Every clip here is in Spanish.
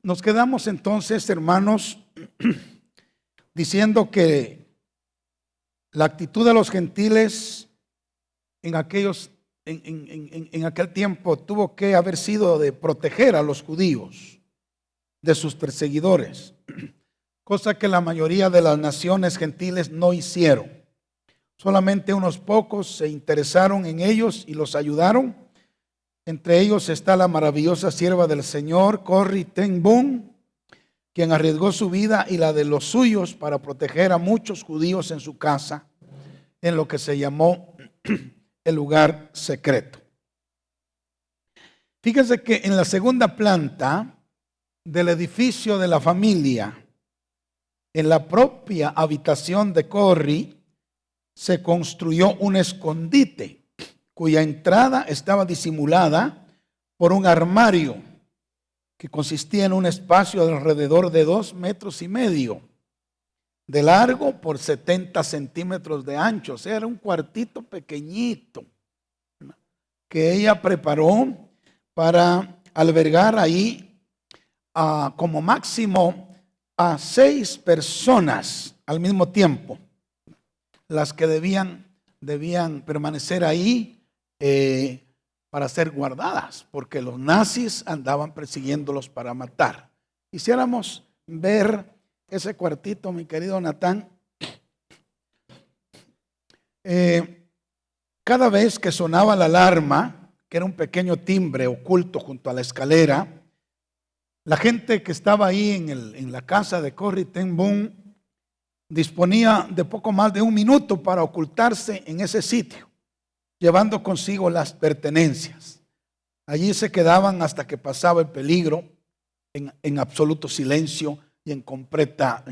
Nos quedamos entonces, hermanos, diciendo que la actitud de los gentiles en aquel tiempo tuvo que haber sido de proteger a los judíos de sus perseguidores, cosa que la mayoría de las naciones gentiles no hicieron. Solamente unos pocos se interesaron en ellos y los ayudaron. Entre ellos está la maravillosa sierva del Señor, Corrie ten Boom, quien arriesgó su vida y la de los suyos para proteger a muchos judíos en su casa, en lo que se llamó el lugar secreto. Fíjense que en la segunda planta del edificio de la familia, en la propia habitación de Corrie, se construyó un escondite cuya entrada estaba disimulada por un armario que consistía en un espacio de alrededor de 2,5 metros de largo por 70 centímetros de ancho. O sea, era un cuartito pequeñito que ella preparó para albergar ahí como máximo a 6 personas al mismo tiempo, las que debían permanecer ahí para ser guardadas, porque los nazis andaban persiguiéndolos para matar. Quisiéramos ver ese cuartito, mi querido Natán. Cada vez que sonaba la alarma, que era un pequeño timbre oculto junto a la escalera, la gente que estaba ahí en la casa de Corrie ten Boom disponía de poco más de 1 minuto para ocultarse en ese sitio, llevando consigo las pertenencias. Allí se quedaban hasta que pasaba el peligro, en absoluto silencio y en completa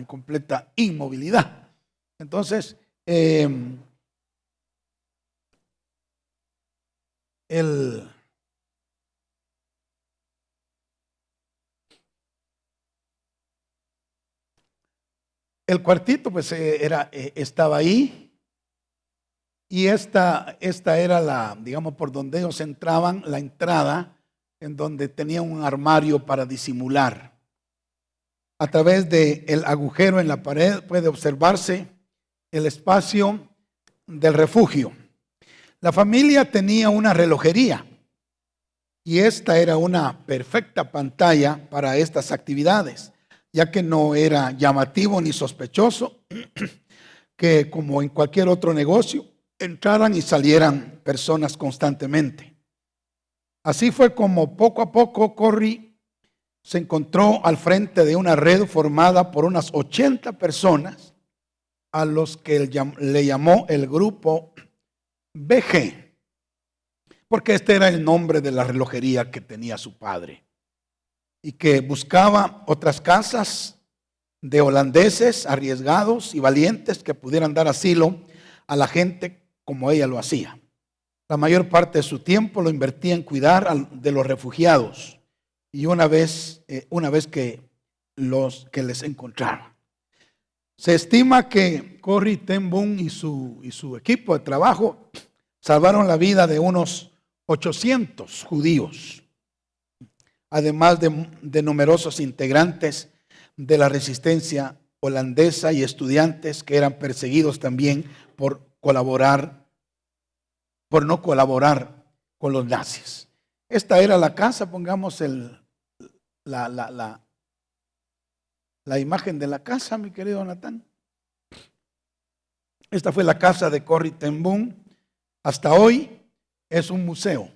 inmovilidad. Entonces, el cuartito pues estaba ahí. Y esta era digamos, por donde ellos entraban, la entrada, en donde tenían un armario para disimular. A través del agujero en la pared puede observarse el espacio del refugio. La familia tenía una relojería y esta era una perfecta pantalla para estas actividades, ya que no era llamativo ni sospechoso que, como en cualquier otro negocio, entraran y salieran personas constantemente. Así fue como poco a poco Corrie se encontró al frente de una red formada por unas 80 personas, a los que le llamó el grupo BG, porque este era el nombre de la relojería que tenía su padre, y que buscaba otras casas de holandeses arriesgados y valientes que pudieran dar asilo a la gente como ella lo hacía. La mayor parte de su tiempo lo invertía en cuidar de los refugiados y una vez que les encontraron. Se estima que Corrie ten Boom y su equipo de trabajo salvaron la vida de unos 800 judíos, además de numerosos integrantes de la resistencia holandesa y estudiantes que eran perseguidos también por no colaborar con los nazis. Esta era la casa, pongamos la imagen de la casa, mi querido Natán. Esta fue la casa de Corrie ten Boom. Hasta hoy es un museo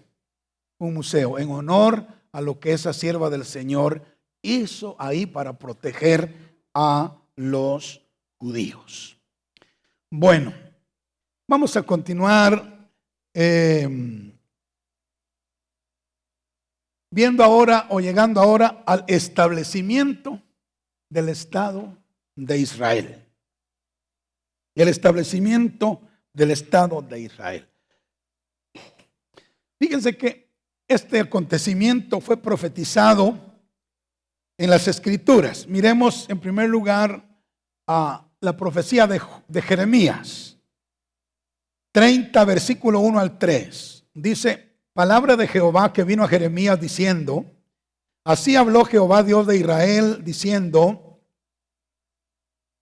en honor a lo que esa sierva del Señor hizo ahí para proteger a los judíos. Bueno, vamos a continuar viendo ahora o llegando ahora al establecimiento del Estado de Israel. El establecimiento del Estado de Israel. Fíjense que este acontecimiento fue profetizado en las Escrituras. Miremos en primer lugar a la profecía de Jeremías 30, versículo 1 al 3. Dice: palabra de Jehová que vino a Jeremías diciendo: Así habló Jehová Dios de Israel, diciendo: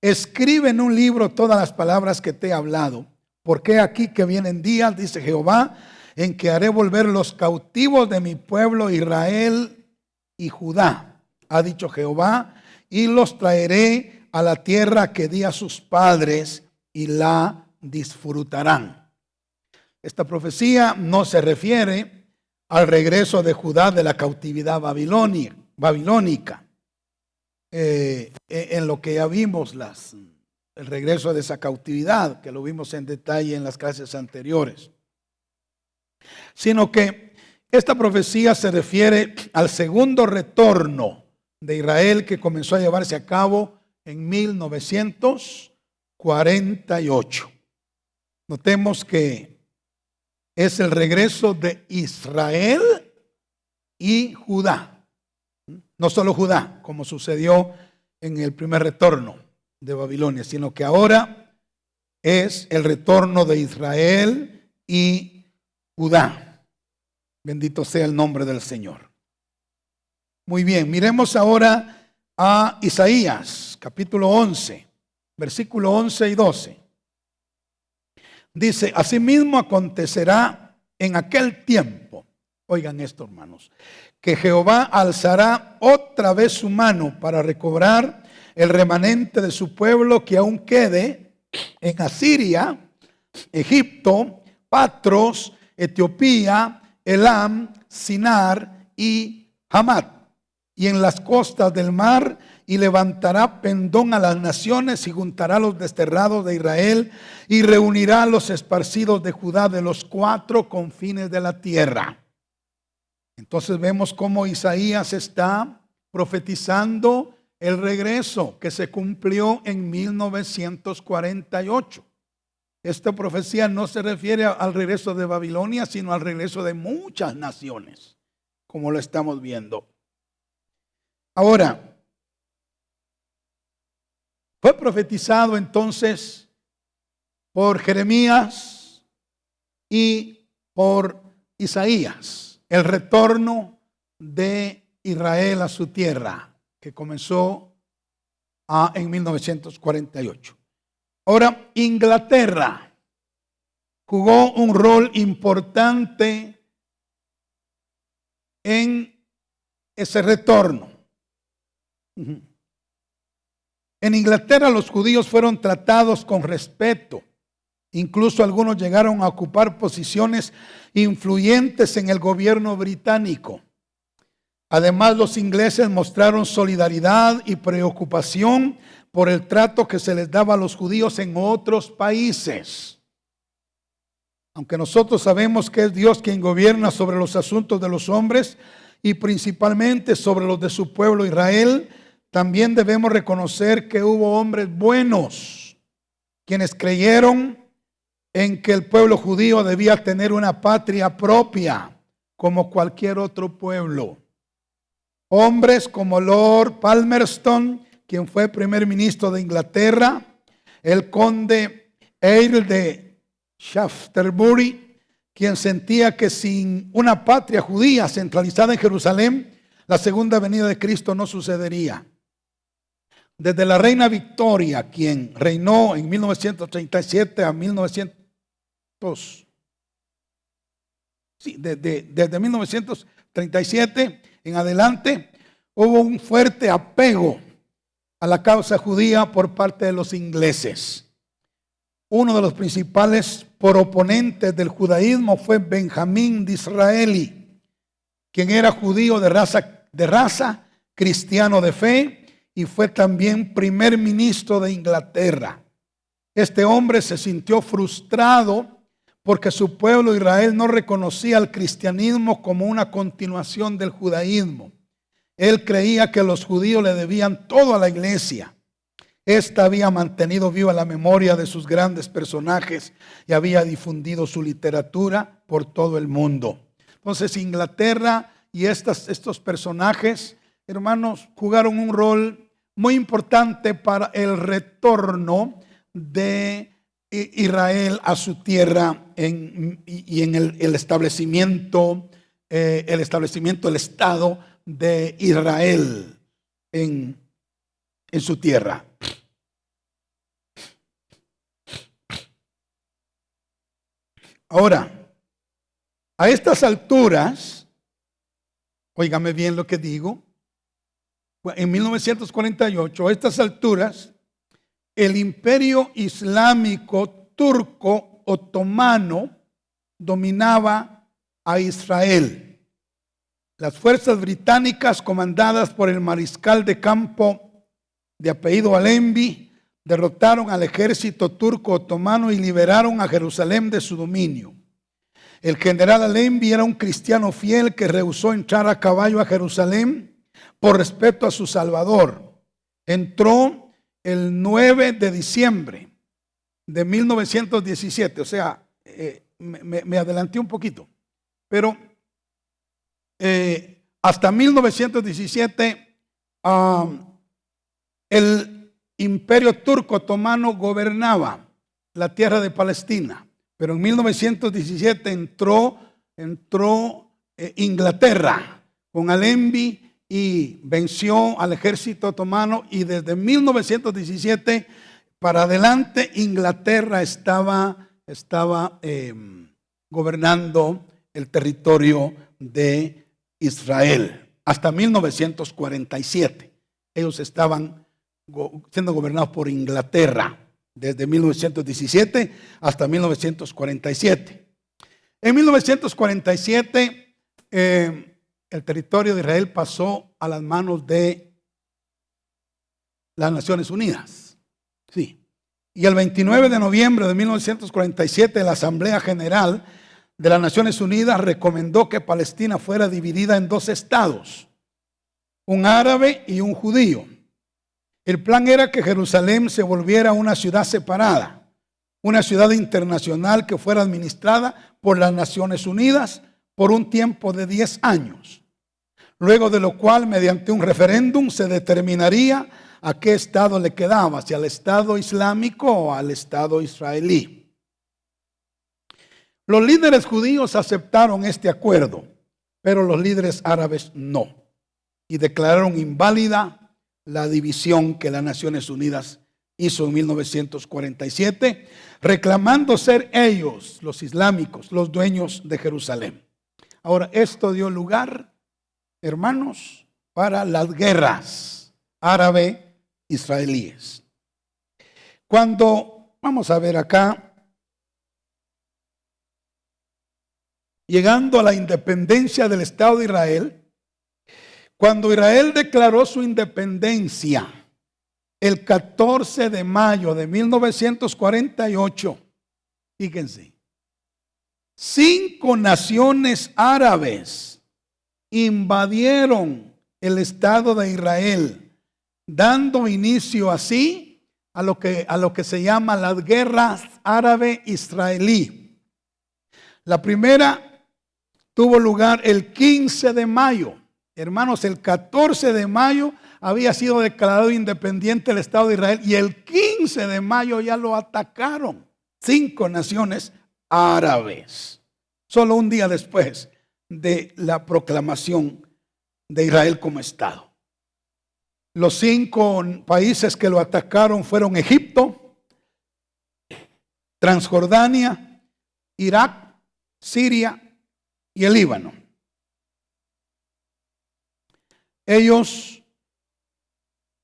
escribe en un libro todas las palabras que te he hablado, porque aquí que vienen días, dice Jehová, en que haré volver los cautivos de mi pueblo Israel y Judá, ha dicho Jehová, y los traeré a la tierra que di a sus padres y la disfrutarán. Esta profecía no se refiere al regreso de Judá de la cautividad babilónica. En lo que ya vimos, el regreso de esa cautividad, que lo vimos en detalle en las clases anteriores. Sino que esta profecía se refiere al segundo retorno de Israel, que comenzó a llevarse a cabo en 1948. Notemos que es el regreso de Israel y Judá. No solo Judá, como sucedió en el primer retorno de Babilonia, sino que ahora es el retorno de Israel y Judá. Bendito sea el nombre del Señor. Muy bien, miremos ahora a Isaías, capítulo 11, versículo 11 y 12. Dice: asimismo acontecerá en aquel tiempo, oigan esto, hermanos, que Jehová alzará otra vez su mano para recobrar el remanente de su pueblo que aún quede en Asiria, Egipto, Patros, Etiopía, Elam, Sinar y Hamat, y en las costas del mar, y levantará pendón a las naciones y juntará a los desterrados de Israel y reunirá a los esparcidos de Judá de los cuatro confines de la tierra. Entonces vemos cómo Isaías está profetizando el regreso que se cumplió en 1948. Esta profecía no se refiere al regreso de Babilonia, sino al regreso de muchas naciones, como lo estamos viendo. Ahora, fue profetizado entonces por Jeremías y por Isaías el retorno de Israel a su tierra, que comenzó en 1948. Ahora, Inglaterra jugó un rol importante en ese retorno. En Inglaterra los judíos fueron tratados con respeto. Incluso algunos llegaron a ocupar posiciones influyentes en el gobierno británico. Además, los ingleses mostraron solidaridad y preocupación por el trato que se les daba a los judíos en otros países. Aunque nosotros sabemos que es Dios quien gobierna sobre los asuntos de los hombres y principalmente sobre los de su pueblo Israel, también debemos reconocer que hubo hombres buenos quienes creyeron en que el pueblo judío debía tener una patria propia como cualquier otro pueblo. Hombres como Lord Palmerston, quien fue primer ministro de Inglaterra, el conde Earl de Shaftesbury, quien sentía que sin una patria judía centralizada en Jerusalén, la segunda venida de Cristo no sucedería. Desde la reina Victoria, quien reinó en 1937 a desde 1937 en adelante, hubo un fuerte apego a la causa judía por parte de los ingleses. Uno de los principales proponentes del judaísmo fue Benjamín Disraeli, quien era judío de raza, cristiano de fe, y fue también primer ministro de Inglaterra. Este hombre se sintió frustrado porque su pueblo Israel no reconocía al cristianismo como una continuación del judaísmo. Él creía que los judíos le debían todo a la iglesia. Esta había mantenido viva la memoria de sus grandes personajes y había difundido su literatura por todo el mundo. Entonces Inglaterra y estos personajes, hermanos, jugaron un rol muy importante para el retorno de Israel a su tierra y en el establecimiento del Estado de Israel en su tierra. Ahora, a estas alturas, óigame bien lo que digo, en 1948, a estas alturas, el imperio islámico turco otomano dominaba a Israel. Las fuerzas británicas, comandadas por el mariscal de campo de apellido Allenby, derrotaron al ejército turco otomano y liberaron a Jerusalén de su dominio. El general Allenby era un cristiano fiel que rehusó entrar a caballo a Jerusalén por respeto a su Salvador. Entró el 9 de diciembre de 1917, o sea, me adelanté un poquito, pero hasta 1917 el imperio turco otomano gobernaba la tierra de Palestina, pero en 1917 entró Inglaterra con Allenby y venció al ejército otomano, y desde 1917 para adelante Inglaterra estaba gobernando el territorio de Israel hasta 1947. Ellos estaban siendo gobernados por Inglaterra desde 1917 hasta 1947. En 1947 el territorio de Israel pasó a las manos de las Naciones Unidas. Sí. Y el 29 de noviembre de 1947 la Asamblea General de las Naciones Unidas recomendó que Palestina fuera dividida en dos estados, un árabe y un judío. El plan era que Jerusalén se volviera una ciudad separada, una ciudad internacional que fuera administrada por las Naciones Unidas por un tiempo de 10 años, luego de lo cual, mediante un referéndum, se determinaría a qué estado le quedaba, si al Estado Islámico o al Estado israelí. Los líderes judíos aceptaron este acuerdo, pero los líderes árabes no, y declararon inválida la división que las Naciones Unidas hizo en 1947, reclamando ser ellos, los islámicos, los dueños de Jerusalén. Ahora, esto dio lugar, hermanos, para las guerras árabe-israelíes. Cuando, vamos a ver acá, llegando a la independencia del Estado de Israel, cuando Israel declaró su independencia el 14 de mayo de 1948, fíjense, 5 naciones árabes invadieron el Estado de Israel, dando inicio así a lo que se llama las guerras árabe-israelí. La primera tuvo lugar el 15 de mayo. Hermanos, el 14 de mayo había sido declarado independiente el Estado de Israel y el 15 de mayo ya lo atacaron 5 naciones árabes, solo un día después de la proclamación de Israel como Estado. Los 5 países que lo atacaron fueron Egipto, Transjordania, Irak, Siria y el Líbano. Ellos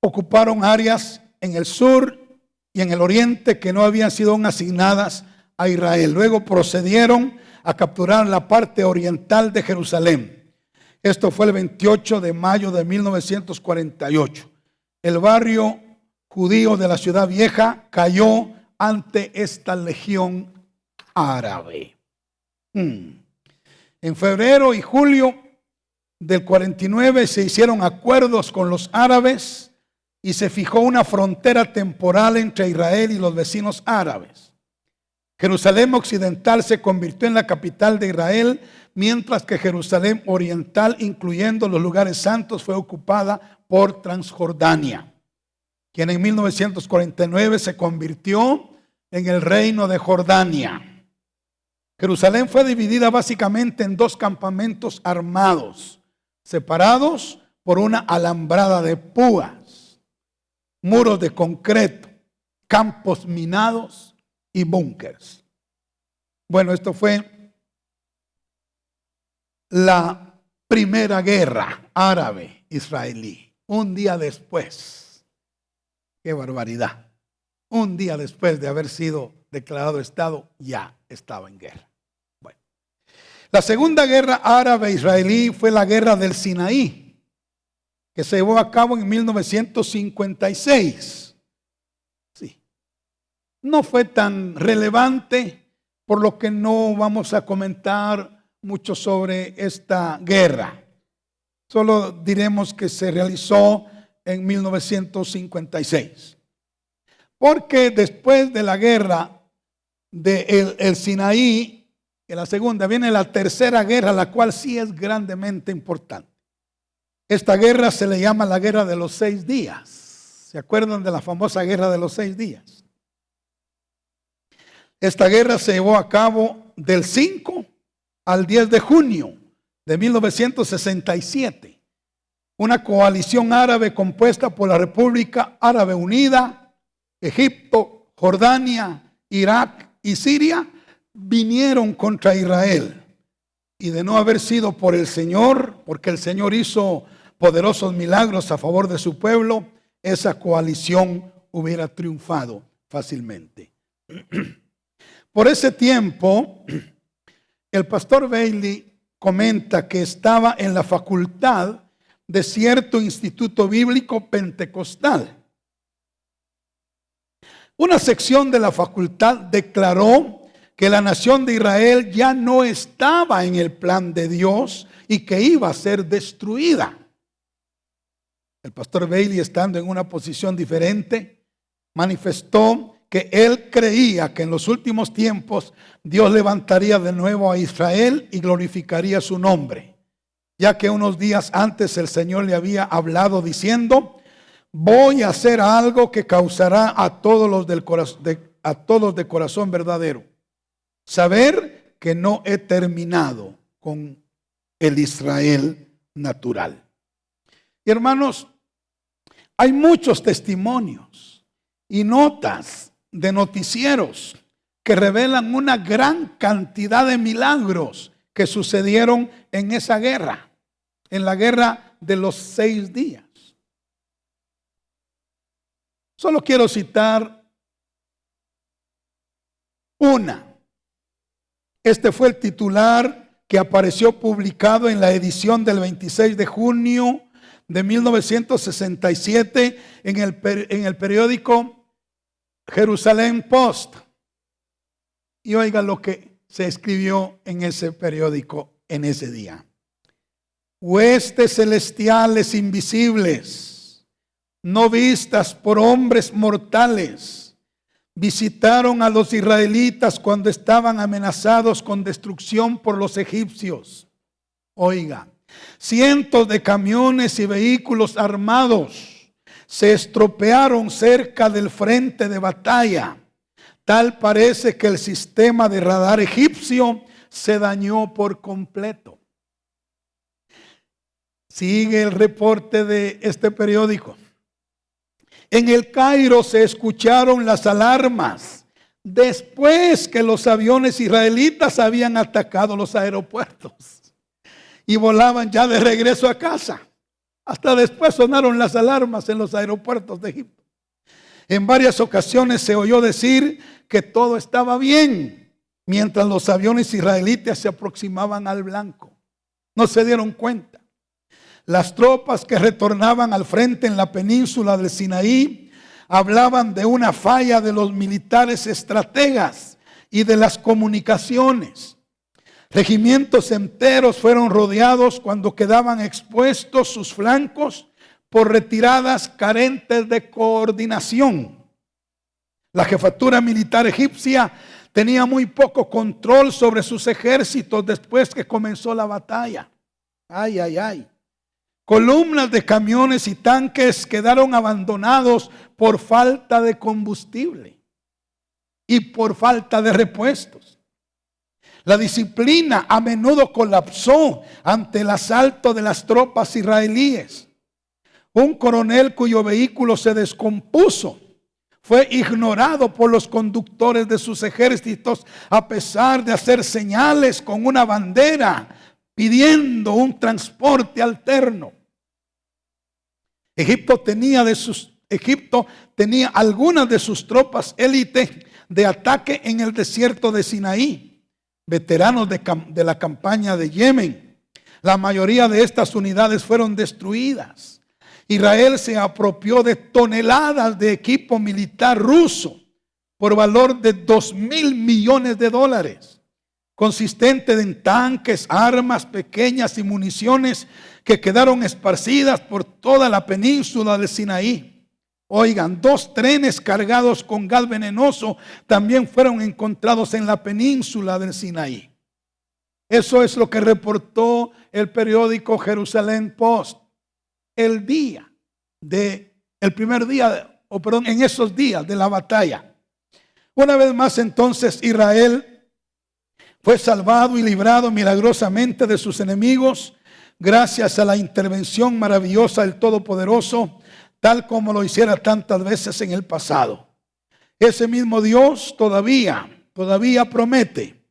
ocuparon áreas en el sur y en el oriente que no habían sido aún asignadas a Israel. Luego procedieron a capturar la parte oriental de Jerusalén. Esto fue el 28 de mayo de 1948. El barrio judío de la ciudad vieja cayó ante esta legión árabe. En febrero y julio del 49 se hicieron acuerdos con los árabes y se fijó una frontera temporal entre Israel y los vecinos árabes. Jerusalén occidental se convirtió en la capital de Israel, mientras que Jerusalén oriental, incluyendo los lugares santos, fue ocupada por Transjordania, quien en 1949 se convirtió en el reino de Jordania. Jerusalén fue dividida básicamente en 2 campamentos armados. separados por una alambrada de púas, muros de concreto, campos minados y búnkers. Bueno, esto fue la primera guerra árabe-israelí. Un día después, qué barbaridad, un día después de haber sido declarado Estado, ya estaba en guerra. Bueno, la segunda guerra árabe-israelí fue la guerra del Sinaí, que se llevó a cabo en 1956. Sí. No fue tan relevante, por lo que no vamos a comentar mucho sobre esta guerra. Solo diremos que se realizó en 1956. Porque después de la guerra del Sinaí, en la segunda, viene la tercera guerra, la cual sí es grandemente importante. Esta guerra se le llama la guerra de los 6 días. ¿Se acuerdan de la famosa guerra de los 6 días? Esta guerra se llevó a cabo del 5 al 10 de junio de 1967. Una coalición árabe compuesta por la República Árabe Unida, Egipto, Jordania, Irak y Siria vinieron contra Israel. Y de no haber sido por el Señor, porque el Señor hizo poderosos milagros a favor de su pueblo, esa coalición hubiera triunfado fácilmente. Por ese tiempo, el pastor Bailey comenta que estaba en la facultad de cierto instituto bíblico pentecostal. Una sección de la facultad declaró que la nación de Israel ya no estaba en el plan de Dios y que iba a ser destruida. El pastor Bailey, estando en una posición diferente, manifestó que él creía que en los últimos tiempos Dios levantaría de nuevo a Israel y glorificaría su nombre, ya que unos días antes el Señor le había hablado diciendo: voy a hacer algo que causará a todos los de corazón verdadero saber que no he terminado con el Israel natural. Y hermanos, hay muchos testimonios y notas de noticieros que revelan una gran cantidad de milagros que sucedieron en esa guerra, en la guerra de los 6 días. Solo quiero citar una. Este fue el titular que apareció publicado en la edición del 26 de junio de 1967 en el periódico Jerusalem Post. Y oiga lo que se escribió en ese periódico en ese día. Huestes celestiales invisibles, no vistas por hombres mortales, visitaron a los israelitas cuando estaban amenazados con destrucción por los egipcios. Oiga, cientos de camiones y vehículos armados se estropearon cerca del frente de batalla. Tal parece que el sistema de radar egipcio se dañó por completo. Sigue el reporte de este periódico. En el Cairo se escucharon las alarmas después que los aviones israelitas habían atacado los aeropuertos y volaban ya de regreso a casa. Hasta después sonaron las alarmas en los aeropuertos de Egipto. En varias ocasiones se oyó decir que todo estaba bien mientras los aviones israelitas se aproximaban al blanco. No se dieron cuenta. Las tropas que retornaban al frente en la península del Sinaí hablaban de una falla de los militares estrategas y de las comunicaciones. Regimientos enteros fueron rodeados cuando quedaban expuestos sus flancos por retiradas carentes de coordinación. La jefatura militar egipcia tenía muy poco control sobre sus ejércitos después que comenzó la batalla. Ay, ay, ay. Columnas de camiones y tanques quedaron abandonados por falta de combustible y por falta de repuestos. La disciplina a menudo colapsó ante el asalto de las tropas israelíes. Un coronel cuyo vehículo se descompuso fue ignorado por los conductores de sus ejércitos a pesar de hacer señales con una bandera pidiendo un transporte alterno. Egipto tenía algunas de sus tropas élite de ataque en el desierto de Sinaí, veteranos de la campaña de Yemen. La mayoría de estas unidades fueron destruidas. Israel se apropió de toneladas de equipo militar ruso por valor de $2,000 millones, consistente en tanques, armas pequeñas y municiones que quedaron esparcidas por toda la península de Sinaí. Oigan, 2 trenes cargados con gas venenoso también fueron encontrados en la península del Sinaí. Eso es lo que reportó el periódico Jerusalén Post. En esos días de la batalla. Una vez más entonces Israel fue salvado y librado milagrosamente de sus enemigos gracias a la intervención maravillosa del Todopoderoso, tal como lo hiciera tantas veces en el pasado. Ese mismo Dios todavía promete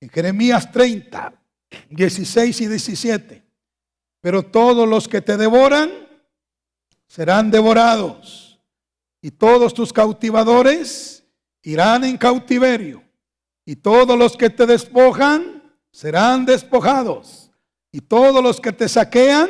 en Jeremías 30, 16 y 17. Pero todos los que te devoran serán devorados, y todos tus cautivadores irán en cautiverio, y todos los que te despojan serán despojados, y todos los que te saquean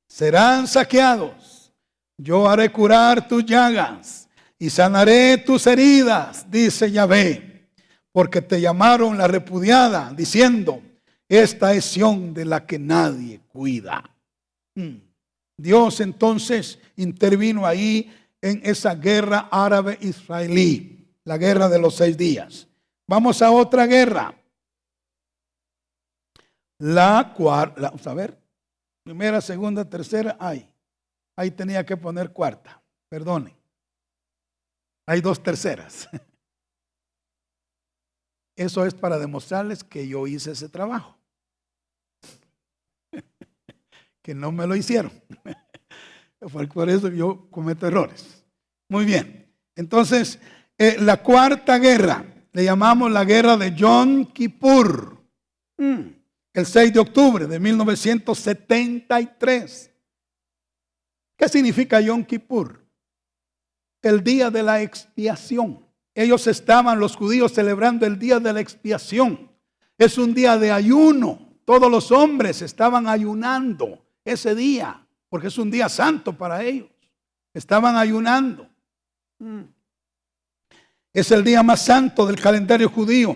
serán saqueados. Yo haré curar tus llagas y sanaré tus heridas, dice Yahvé, porque te llamaron la repudiada, diciendo: esta es Sión de la que nadie cuida. Dios entonces intervino ahí en esa guerra árabe-israelí, la guerra de los 6 días. Vamos a otra guerra. Vamos a ver, primera, segunda, tercera, ahí tenía que poner cuarta, perdonen. Hay 2 terceras. Eso es para demostrarles que yo hice ese trabajo. Que no me lo hicieron. Por eso yo cometo errores. Muy bien. Entonces, la cuarta guerra, le llamamos la guerra de Yom Kippur. El 6 de octubre de 1973. ¿Qué significa Yom Kippur? El día de la expiación. Los judíos celebrando el día de la expiación. Es un día de ayuno. Todos los hombres estaban ayunando ese día, porque es un día santo para ellos. Estaban ayunando. Es el día más santo del calendario judío.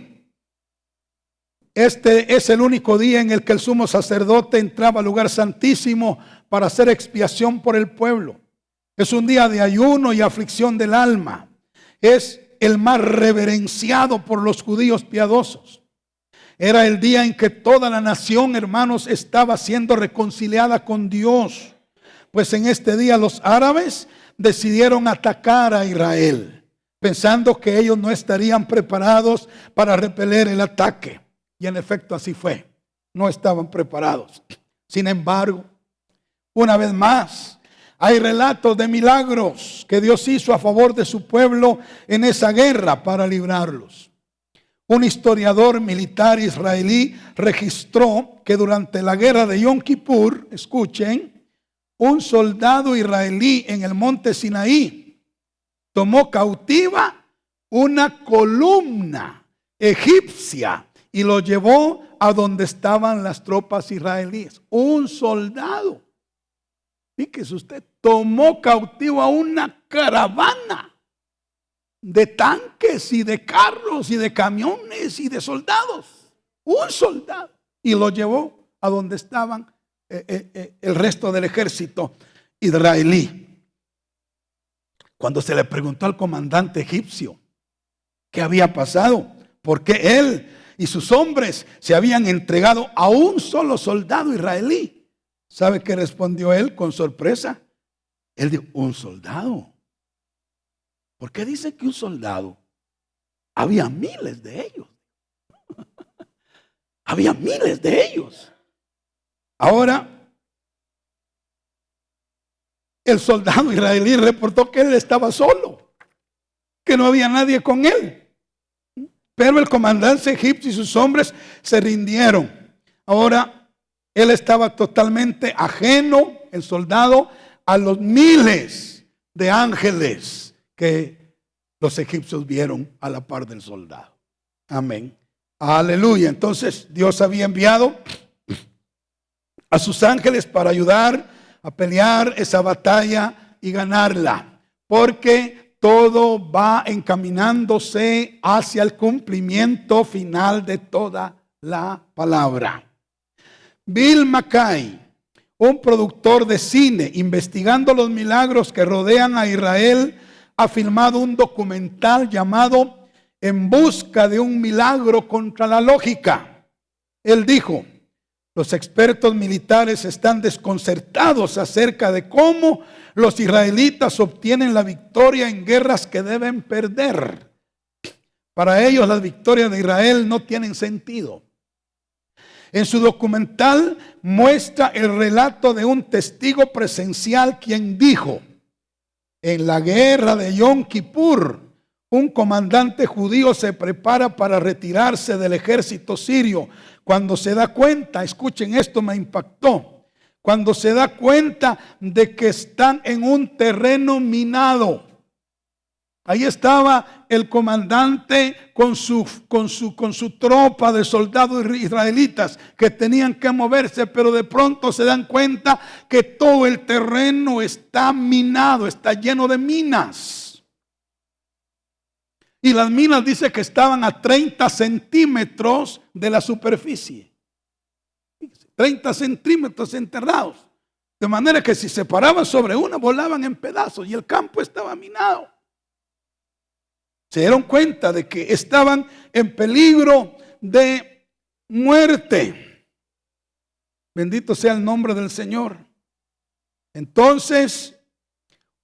Este es el único día en el que el sumo sacerdote entraba al lugar santísimo para hacer expiación por el pueblo. Es un día de ayuno y aflicción del alma. Es el más reverenciado por los judíos piadosos. Era el día en que toda la nación, hermanos, estaba siendo reconciliada con Dios. Pues en este día los árabes decidieron atacar a Israel, pensando que ellos no estarían preparados para repeler el ataque. Y en efecto así fue. No estaban preparados. Sin embargo, una vez más, hay relatos de milagros que Dios hizo a favor de su pueblo en esa guerra para librarlos. Un historiador militar israelí registró que durante la guerra de Yom Kippur, escuchen, un soldado israelí en el monte Sinaí tomó cautiva una columna egipcia y lo llevó a donde estaban las tropas israelíes. Un soldado, fíjese usted, tomó cautivo a una caravana de tanques y de carros y de camiones y de soldados. Un soldado. Y lo llevó a donde estaban el resto del ejército israelí. Cuando se le preguntó al comandante egipcio qué había pasado, por qué él y sus hombres se habían entregado a un solo soldado israelí, ¿sabe qué respondió él con sorpresa? Él dijo: un soldado. ¿Por qué dice que un soldado? Había miles de ellos. Había miles de ellos. Ahora, el soldado israelí reportó que él estaba solo, que no había nadie con él. Pero el comandante egipcio y sus hombres se rindieron. Ahora, él estaba totalmente ajeno, el soldado, a los miles de ángeles que los egipcios vieron a la par del soldado. Amén. Aleluya. Entonces Dios había enviado a sus ángeles para ayudar a pelear esa batalla y ganarla, porque todo va encaminándose hacia el cumplimiento final de toda la palabra. Bill McKay, un productor de cine, investigando los milagros que rodean a Israel, ha filmado un documental llamado En busca de un milagro contra la lógica. Él dijo: los expertos militares están desconcertados acerca de cómo los israelitas obtienen la victoria en guerras que deben perder. Para ellos las victorias de Israel no tienen sentido. En su documental muestra el relato de un testigo presencial quien dijo: en la guerra de Yom Kippur, un comandante judío se prepara para retirarse del ejército sirio. Cuando se da cuenta, escuchen esto, me impactó. Cuando se da cuenta de que están en un terreno minado. Ahí estaba el comandante con su tropa de soldados israelitas que tenían que moverse, pero de pronto se dan cuenta que todo el terreno está minado, está lleno de minas. Y las minas dice que estaban a 30 centímetros de la superficie. 30 centímetros enterrados. De manera que si se paraban sobre una, volaban en pedazos y el campo estaba minado. Se dieron cuenta de que estaban en peligro de muerte. Bendito sea el nombre del Señor. Entonces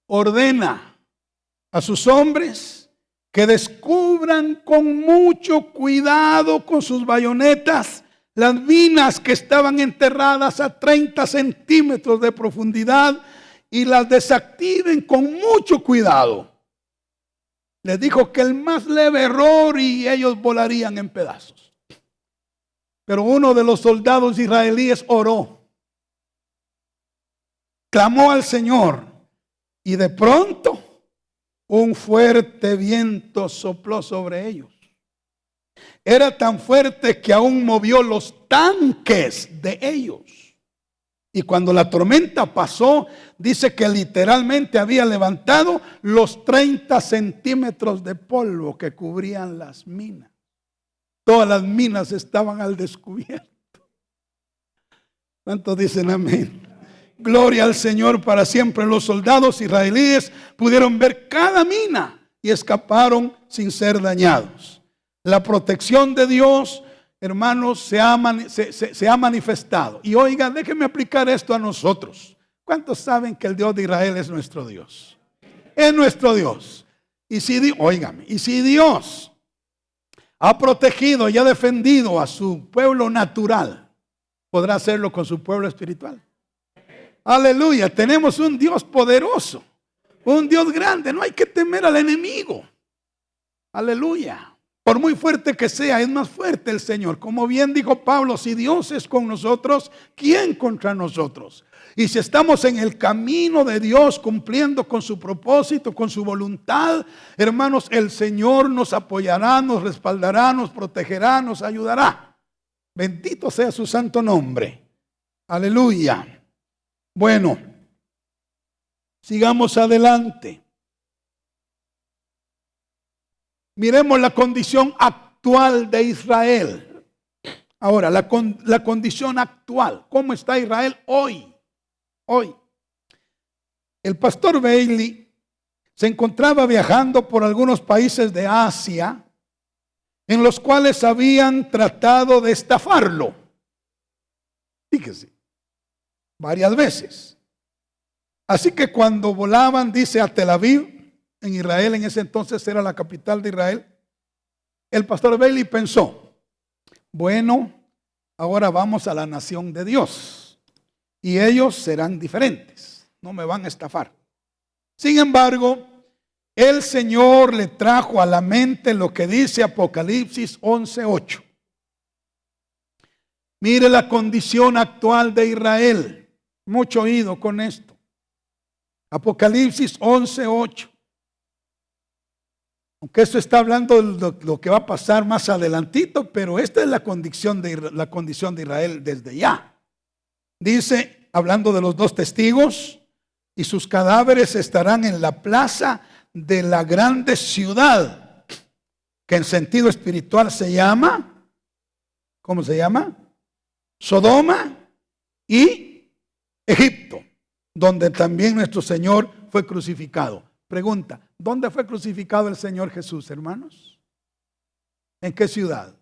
ordena a sus hombres que descubran con mucho cuidado con sus bayonetas las minas que estaban enterradas a 30 centímetros de profundidad y las desactiven con mucho cuidado. Les dijo que el más leve error y ellos volarían en pedazos. Pero uno de los soldados israelíes oró, clamó al Señor y de pronto un fuerte viento sopló sobre ellos. Era tan fuerte que aún movió los tanques de ellos. Y cuando la tormenta pasó, dice que literalmente había levantado los 30 centímetros de polvo que cubrían las minas. Todas las minas estaban al descubierto. ¿Cuántos dicen amén? Gloria al Señor para siempre. Los soldados israelíes pudieron ver cada mina y escaparon sin ser dañados. La protección de Dios, hermanos, se ha manifestado. Y oiga, déjenme aplicar esto a nosotros. ¿Cuántos saben que el Dios de Israel es nuestro Dios? Es nuestro Dios. Y si Dios ha protegido y ha defendido a su pueblo natural, ¿podrá hacerlo con su pueblo espiritual? Aleluya, tenemos un Dios poderoso, un Dios grande, no hay que temer al enemigo. Aleluya, por muy fuerte que sea, es más fuerte el Señor. Como bien dijo Pablo, si Dios es con nosotros, ¿quién contra nosotros? Y si estamos en el camino de Dios, cumpliendo con su propósito, con su voluntad, hermanos, el Señor nos apoyará, nos respaldará, nos protegerá, nos ayudará. Bendito sea su santo nombre. Aleluya. Bueno, sigamos adelante. Miremos la condición actual de Israel. Ahora, la condición actual. ¿Cómo está Israel hoy? Hoy. El pastor Bailey se encontraba viajando por algunos países de Asia en los cuales habían tratado de estafarlo. Fíjese. Varias veces. Así que cuando volaban, dice, a Tel Aviv, en Israel, en ese entonces era la capital de Israel, el pastor Bailey pensó, bueno, Ahora vamos a la nación de Dios. Y ellos serán diferentes. No me van a estafar. Sin embargo, el Señor le trajo a la mente lo que dice Apocalipsis 11:8. Mire la condición actual de Israel. Mucho oído con esto. Apocalipsis 11:8. Aunque esto está hablando de lo que va a pasar más adelantito, pero esta es la condición de Israel desde ya. Dice, hablando de los dos testigos, y sus cadáveres estarán en la plaza de la grande ciudad, que en sentido espiritual se llama, ¿cómo se llama? Sodoma y Egipto, donde también nuestro Señor fue crucificado. Pregunta, ¿dónde fue crucificado el Señor Jesús, hermanos? ¿En qué ciudad?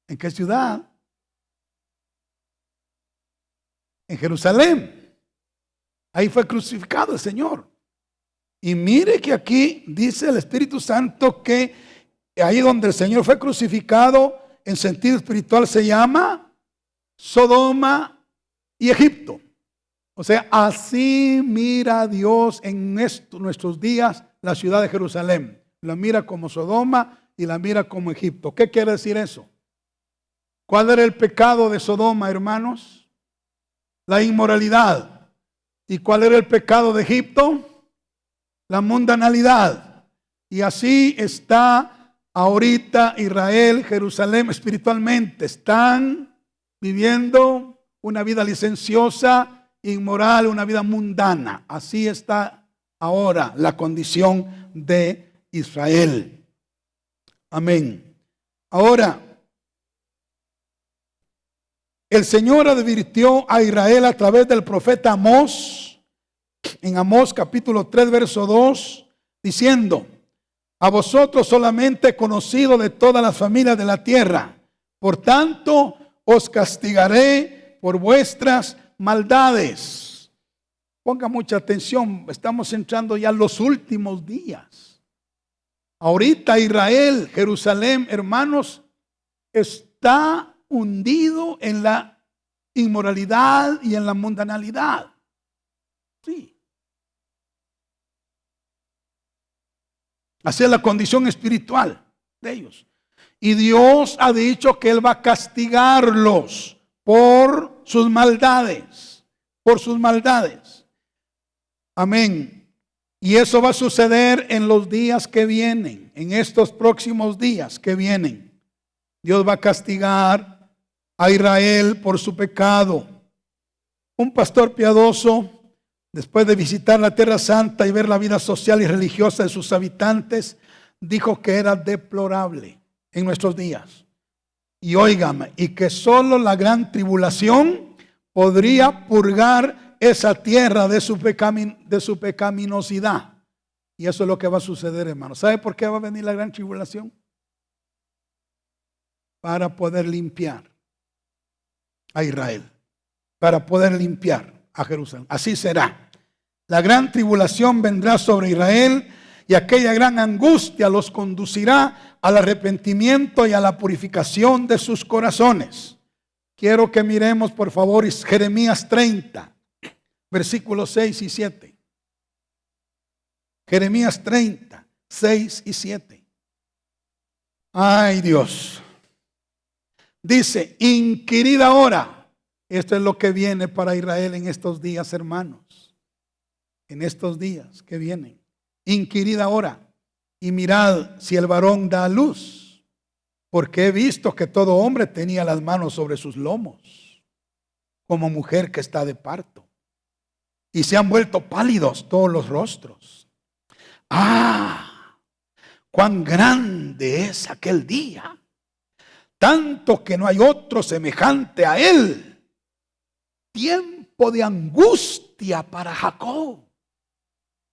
¿En qué ciudad? En Jerusalén. Ahí fue crucificado el Señor. Y mire que aquí dice el Espíritu Santo que ahí donde el Señor fue crucificado, en sentido espiritual se llama Sodoma y Egipto. O sea, así mira Dios en nuestros días la ciudad de Jerusalén. La mira como Sodoma y la mira como Egipto. ¿Qué quiere decir eso? ¿Cuál era el pecado de Sodoma, hermanos? La inmoralidad. ¿Y cuál era el pecado de Egipto? La mundanalidad. Y así está ahorita Israel, Jerusalén espiritualmente. Están viviendo una vida licenciosa, inmoral, una vida mundana. Así está ahora la condición de Israel. Amén. Ahora, el Señor advirtió a Israel a través del profeta Amós, en Amós capítulo 3, verso 2, diciendo: a vosotros solamente he conocido de todas las familias de la tierra, por tanto os castigaré por vuestras maldades. Ponga mucha atención, estamos entrando ya en los últimos días. Ahorita Israel, Jerusalén, hermanos, está hundido en la inmoralidad y en la mundanalidad. Sí. Así es la condición espiritual de ellos. Y Dios ha dicho que Él va a castigarlos por sus maldades. Por sus maldades. Amén. Y eso va a suceder en los días que vienen. En estos próximos días que vienen. Dios va a castigar a Israel por su pecado. Un pastor piadoso, después de visitar la Tierra Santa y ver la vida social y religiosa de sus habitantes, dijo que era deplorable en nuestros días. Y óigame, y que solo la gran tribulación podría purgar esa tierra de su pecaminosidad. Y eso es lo que va a suceder, hermano. ¿Sabe por qué va a venir la gran tribulación? Para poder limpiar a Israel, para poder limpiar a Jerusalén. Así será. La gran tribulación vendrá sobre Israel y aquella gran angustia los conducirá al arrepentimiento y a la purificación de sus corazones. Quiero que miremos, por favor, Jeremías 30, versículos 6 y 7. Jeremías 30, 6 y 7. Ay, Dios. Dice, inquirid ahora. Esto es lo que viene para Israel en estos días, hermanos. En estos días que vienen. Inquirid ahora y mirad si el varón da a luz. Porque he visto que todo hombre tenía las manos sobre sus lomos, como mujer que está de parto. Y se han vuelto pálidos todos los rostros. ¡Ah! ¡Cuán grande es aquel día! Tanto que no hay otro semejante a él. Tiempo de angustia para Jacob.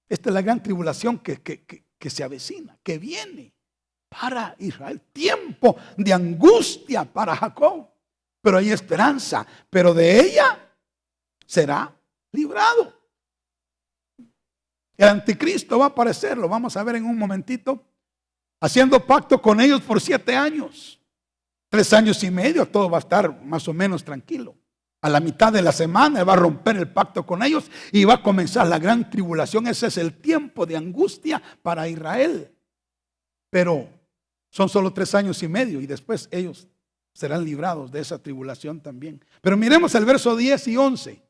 Esta es la gran tribulación que se avecina, que viene para Israel. Tiempo de angustia para Jacob. Pero hay esperanza. Pero de ella será librado. El anticristo va a aparecer. Lo vamos a ver en un momentito. Haciendo pacto con ellos por 7 años. 3 años y medio todo va a estar más o menos tranquilo. A la mitad de la semana va a romper el pacto con ellos y va a comenzar la gran tribulación. Ese es el tiempo de angustia para Israel. Pero son solo 3 años y medio y después ellos serán librados de esa tribulación también. Pero miremos el verso 10 y 11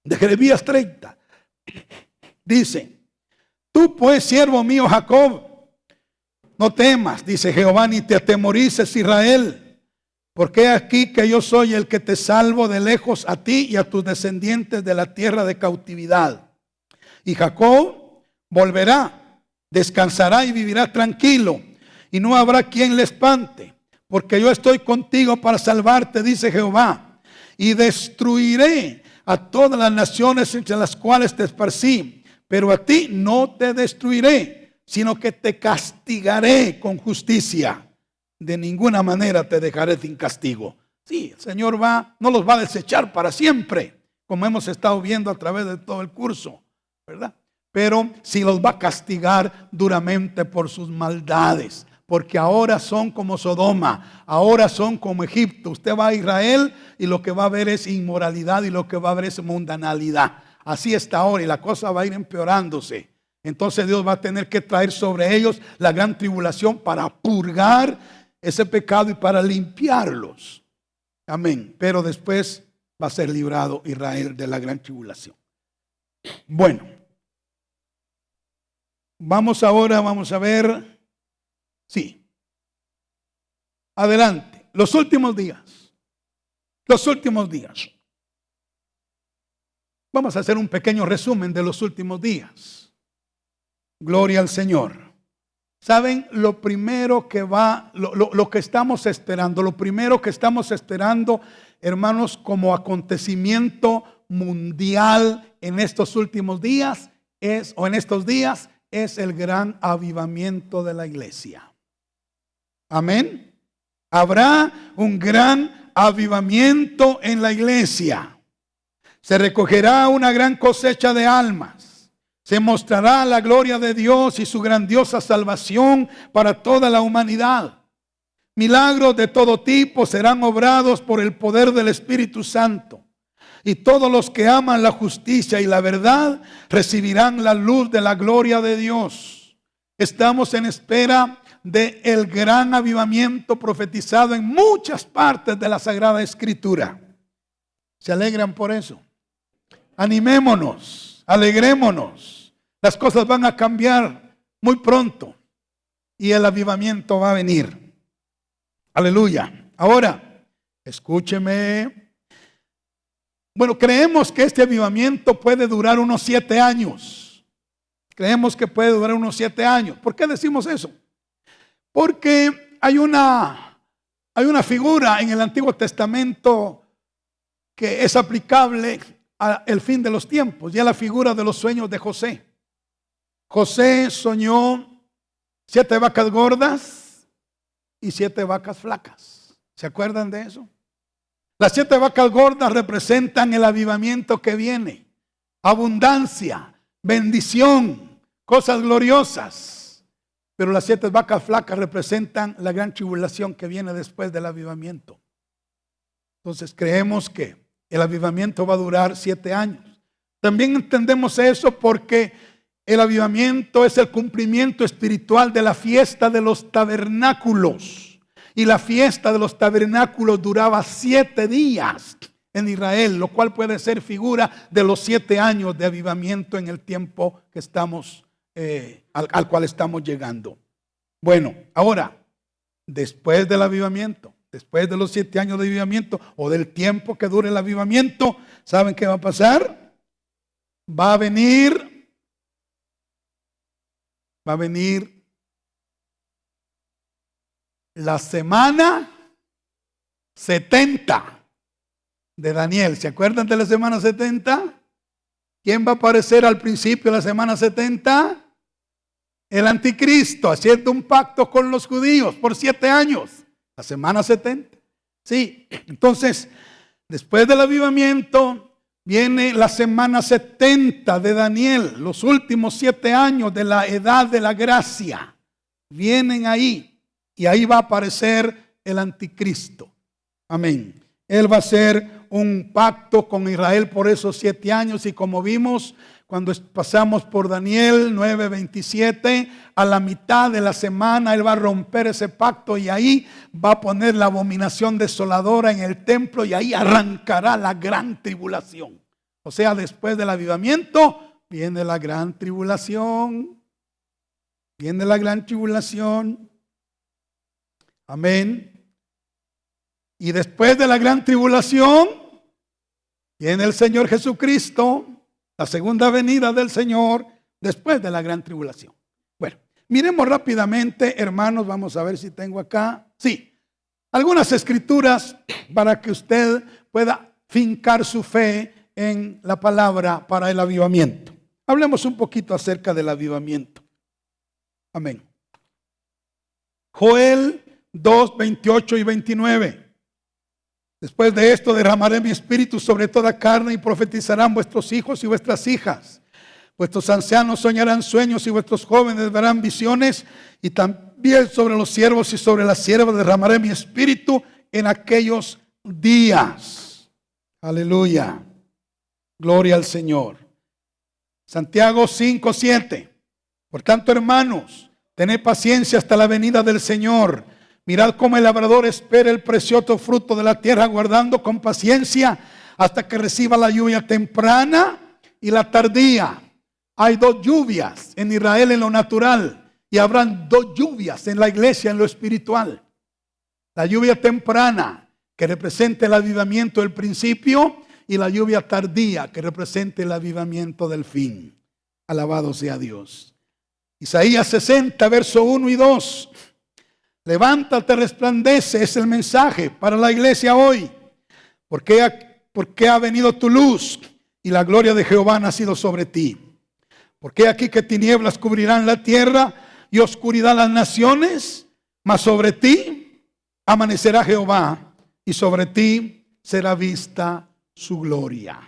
de Jeremías 30. Dice: tú pues, siervo mío Jacob, no temas, dice Jehová, ni te atemorices, Israel, porque aquí que yo soy el que te salvo de lejos a ti y a tus descendientes de la tierra de cautividad. Y Jacob volverá, descansará y vivirá tranquilo, y no habrá quien le espante, porque yo estoy contigo para salvarte, dice Jehová, y destruiré a todas las naciones entre las cuales te esparcí, pero a ti no te destruiré, sino que te castigaré con justicia. De ninguna manera te dejaré sin castigo. Sí, el Señor no los va a desechar para siempre, como hemos estado viendo a través de todo el curso, ¿verdad? Pero sí los va a castigar duramente por sus maldades, porque ahora son como Sodoma, ahora son como Egipto. Usted va a Israel y lo que va a ver es inmoralidad y lo que va a ver es mundanalidad. Así está ahora y la cosa va a ir empeorándose. Entonces Dios va a tener que traer sobre ellos la gran tribulación para purgar ese pecado y para limpiarlos. Amén. Pero después va a ser librado Israel de la gran tribulación. Bueno, vamos a ver. Sí. Adelante. Los últimos días. Los últimos días. Vamos a hacer un pequeño resumen de los últimos días. Gloria al Señor. ¿Saben? Lo primero que lo que estamos esperando, lo primero que estamos esperando, hermanos, como acontecimiento mundial en estos últimos días es el gran avivamiento de la iglesia. Amén. Habrá un gran avivamiento en la iglesia. Se recogerá una gran cosecha de almas. Se mostrará la gloria de Dios y su grandiosa salvación para toda la humanidad. Milagros de todo tipo serán obrados por el poder del Espíritu Santo. Y todos los que aman la justicia y la verdad recibirán la luz de la gloria de Dios. Estamos en espera del gran avivamiento profetizado en muchas partes de la Sagrada Escritura. ¿Se alegran por eso? Animémonos, alegrémonos. Las cosas van a cambiar muy pronto y el avivamiento va a venir. Aleluya. Ahora, escúcheme. Bueno, creemos que este avivamiento puede durar unos 7 años. Creemos que puede durar unos 7 años. ¿Por qué decimos eso? Porque hay una figura en el Antiguo Testamento que es aplicable al fin de los tiempos, y es la figura de los sueños de José. José soñó 7 vacas gordas y 7 vacas flacas. ¿Se acuerdan de eso? Las 7 vacas gordas representan el avivamiento que viene, abundancia, bendición, cosas gloriosas. Pero las 7 vacas flacas representan la gran tribulación que viene después del avivamiento. Entonces creemos que el avivamiento va a durar 7 años. También entendemos eso porque el avivamiento es el cumplimiento espiritual de la fiesta de los tabernáculos. Y la fiesta de los tabernáculos duraba 7 días en Israel, lo cual puede ser figura de los 7 años de avivamiento en el tiempo que estamos, al cual estamos llegando. Bueno, ahora, después del avivamiento, después de los 7 años de avivamiento o del tiempo que dure el avivamiento, ¿saben qué va a pasar? Va a venir la semana 70 de Daniel. ¿Se acuerdan de la semana 70? ¿Quién va a aparecer al principio de la semana 70? El anticristo, haciendo un pacto con los judíos por 7 años. La semana 70. Sí, entonces, después del avivamiento viene la semana 70 de Daniel. Los últimos 7 años de la edad de la gracia vienen ahí. Y ahí va a aparecer el anticristo. Amén. Él va a hacer un pacto con Israel por esos 7 años y como vimos cuando pasamos por Daniel 9:27, a la mitad de la semana Él va a romper ese pacto y ahí va a poner la abominación desoladora en el templo y ahí arrancará la gran tribulación. O sea, después del avivamiento viene la gran tribulación. Viene la gran tribulación. Amén. Y después de la gran tribulación, viene el Señor Jesucristo, la segunda venida del Señor, después de la gran tribulación. Bueno, miremos rápidamente, hermanos, vamos a ver si tengo acá. Sí, algunas escrituras para que usted pueda fincar su fe en la palabra para el avivamiento. Hablemos un poquito acerca del avivamiento. Amén. Joel 2:28 y 29. Después de esto derramaré mi espíritu sobre toda carne y profetizarán vuestros hijos y vuestras hijas. Vuestros ancianos soñarán sueños y vuestros jóvenes verán visiones. Y también sobre los siervos y sobre las siervas derramaré mi espíritu en aquellos días. Aleluya. Gloria al Señor. Santiago 5:7. Por tanto, hermanos, tened paciencia hasta la venida del Señor. Mirad cómo el labrador espera el precioso fruto de la tierra, guardando con paciencia hasta que reciba la lluvia temprana y la tardía. Hay 2 lluvias en Israel en lo natural y habrán 2 lluvias en la iglesia en lo espiritual. La lluvia temprana, que representa el avivamiento del principio, y la lluvia tardía, que representa el avivamiento del fin. Alabado sea Dios. Isaías 60, verso 1 y 2. Levántate, resplandece, es el mensaje para la iglesia hoy. Porque ha venido tu luz y la gloria de Jehová ha nacido sobre ti. Porque aquí que tinieblas cubrirán la tierra y oscuridad las naciones, mas sobre ti amanecerá Jehová y sobre ti será vista su gloria.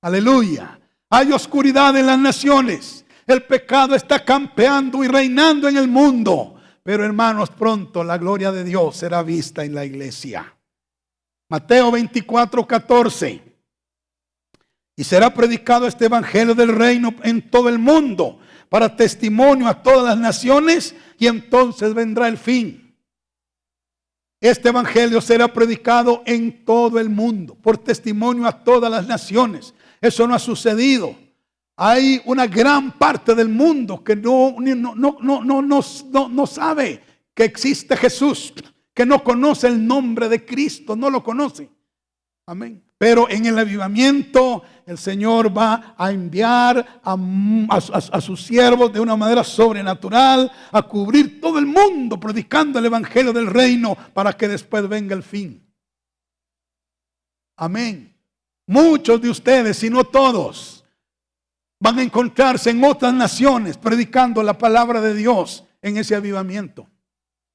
Aleluya. Hay oscuridad en las naciones. El pecado está campeando y reinando en el mundo. Pero hermanos, pronto la gloria de Dios será vista en la iglesia. Mateo 24:14. Y será predicado este evangelio del reino en todo el mundo para testimonio a todas las naciones y entonces vendrá el fin. Este evangelio será predicado en todo el mundo por testimonio a todas las naciones. Eso no ha sucedido. Hay una gran parte del mundo que no sabe que existe Jesús, que no conoce el nombre de Cristo, no lo conoce. Amén. Pero en el avivamiento el Señor va a enviar a sus siervos de una manera sobrenatural a cubrir todo el mundo predicando el evangelio del reino para que después venga el fin. Amén. Muchos de ustedes, si no todos, van a encontrarse en otras naciones predicando la palabra de Dios en ese avivamiento.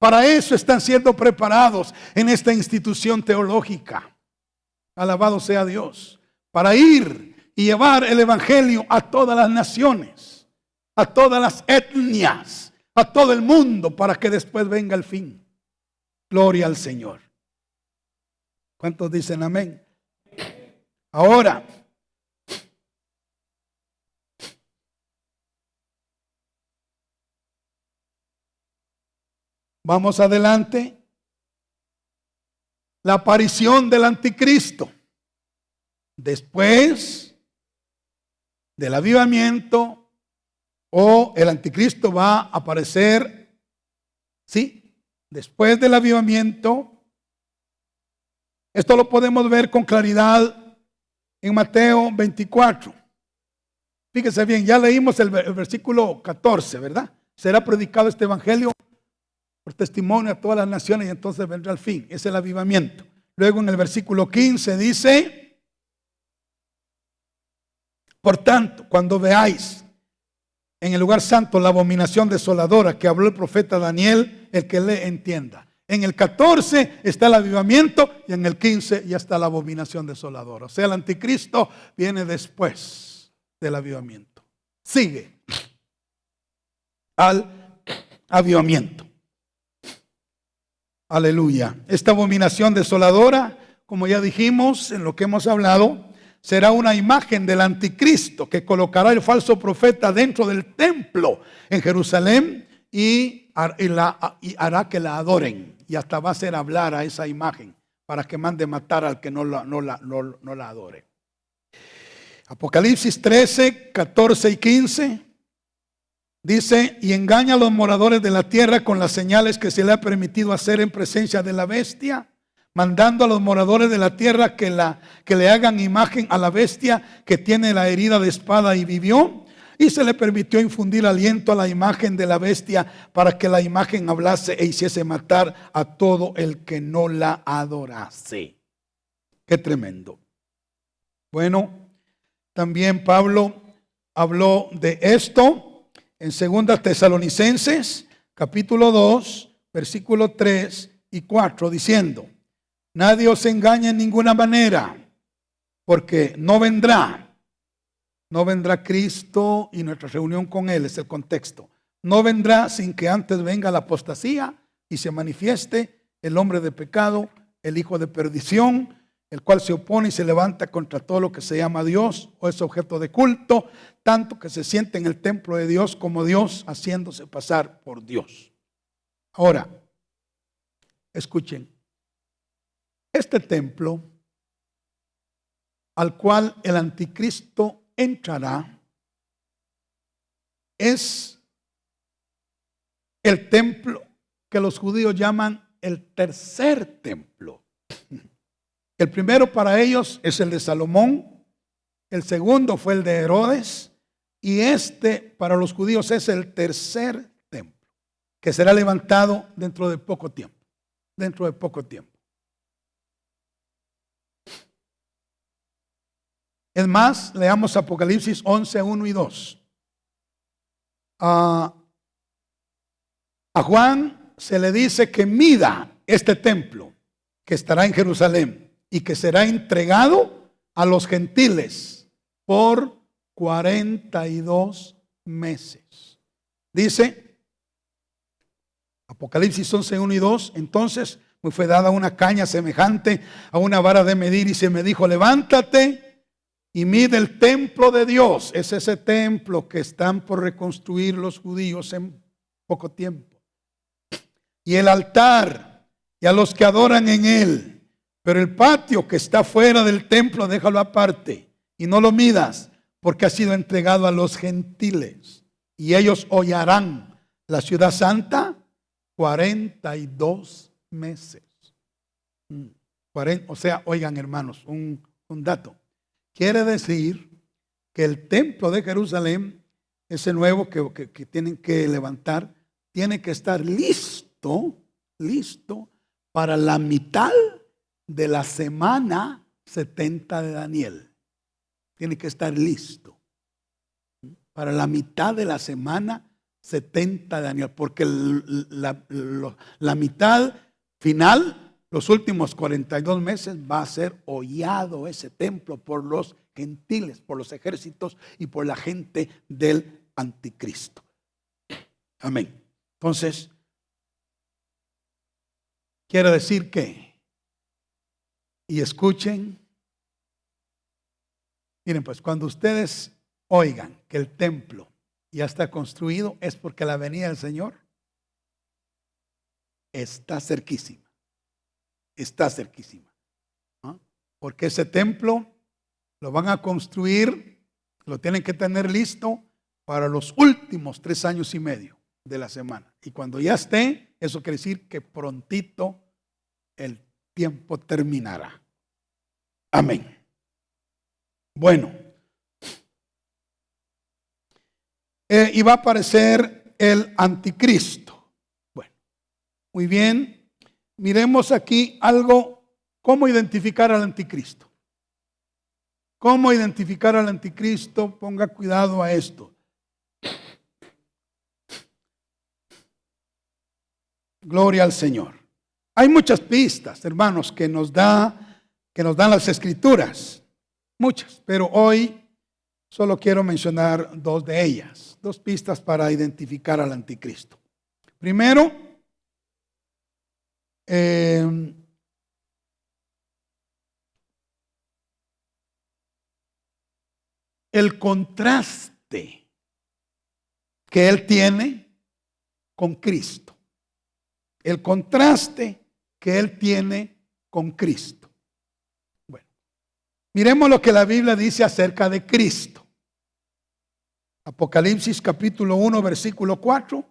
Para eso están siendo preparados en esta institución teológica. Alabado sea Dios. Para ir y llevar el evangelio a todas las naciones, a todas las etnias, a todo el mundo, para que después venga el fin. Gloria al Señor. ¿Cuántos dicen amén? Ahora, vamos adelante. La aparición del anticristo. Después del avivamiento, o el anticristo va a aparecer, ¿sí? Después del avivamiento. Esto lo podemos ver con claridad en Mateo 24. Fíjese bien, ya leímos el versículo 14, ¿verdad? Será predicado este evangelio por testimonio a todas las naciones y entonces vendrá el fin. Es el avivamiento. Luego en el versículo 15 dice: por tanto, cuando veáis en el lugar santo la abominación desoladora que habló el profeta Daniel, el que le entienda. En el 14 está el avivamiento y en el 15 ya está la abominación desoladora. O sea, el anticristo viene después del avivamiento. Sigue al avivamiento. Aleluya. Esta abominación desoladora, como ya dijimos en lo que hemos hablado, será una imagen del anticristo que colocará el falso profeta dentro del templo en Jerusalén y hará que la adoren. Y hasta va a hacer hablar a esa imagen para que mande matar al que no la adore. Apocalipsis 13, 14 y 15 dice: y engaña a los moradores de la tierra con las señales que se le ha permitido hacer en presencia de la bestia, mandando a los moradores de la tierra que le hagan imagen a la bestia que tiene la herida de espada y vivió. Y se le permitió infundir aliento a la imagen de la bestia para que la imagen hablase e hiciese matar a todo el que no la adorase. Qué tremendo. Bueno, también Pablo habló de esto en 2 Tesalonicenses, capítulo 2, versículo 3 y 4, diciendo: nadie os engañe en ninguna manera, porque no vendrá Cristo y nuestra reunión con Él, es el contexto. No vendrá sin que antes venga la apostasía y se manifieste el hombre de pecado, el hijo de perdición, el cual se opone y se levanta contra todo lo que se llama Dios o es objeto de culto, tanto que se siente en el templo de Dios como Dios, haciéndose pasar por Dios. Ahora, escuchen, este templo al cual el anticristo entrará es el templo que los judíos llaman el tercer templo. El primero para ellos es el de Salomón, el segundo fue el de Herodes, y este para los judíos es el tercer templo, que será levantado dentro de poco tiempo. Dentro de poco tiempo. Es más, leamos Apocalipsis 11, 1 y 2. A Juan se le dice que mida este templo que estará en Jerusalén y que será entregado a los gentiles por 42 meses. Dice Apocalipsis 11, 1 y 2. Entonces me fue dada una caña semejante a una vara de medir y se me dijo: levántate y mide el templo de Dios. Es ese templo que están por reconstruir los judíos en poco tiempo. Y el altar y a los que adoran en él. Pero el patio que está fuera del templo, déjalo aparte y no lo midas, porque ha sido entregado a los gentiles. Y ellos hollarán la ciudad santa 42 meses. O sea, oigan hermanos, un dato. Quiere decir que el templo de Jerusalén, ese nuevo que tienen que levantar, tiene que estar listo para la mitad de la semana 70 de Daniel. Tiene que estar listo para la mitad de la semana 70 de Daniel, porque la mitad final, los últimos 42 meses, va a ser hollado ese templo por los gentiles, por los ejércitos y por la gente del anticristo. Amén. Entonces, quiero decir que, y escuchen, miren pues, cuando ustedes oigan que el templo ya está construido, es porque la venida del Señor está cerquísima. Está cerquísima. ¿No? Porque ese templo lo van a construir, lo tienen que tener listo para los últimos 3 años y medio de la semana. Y cuando ya esté, eso quiere decir que prontito el tiempo terminará. Amén. Bueno. Y va a aparecer el anticristo. Bueno, muy bien. Miremos aquí algo, cómo identificar al anticristo. ¿Cómo identificar al anticristo? Ponga cuidado a esto. Gloria al Señor. Hay muchas pistas, hermanos, que nos dan las escrituras. Muchas, pero hoy solo quiero mencionar 2 de ellas. 2 pistas para identificar al anticristo. Primero, el contraste que él tiene con Cristo. El contraste que él tiene con Cristo. Bueno, miremos lo que la Biblia dice acerca de Cristo. Apocalipsis capítulo 1, versículo 4.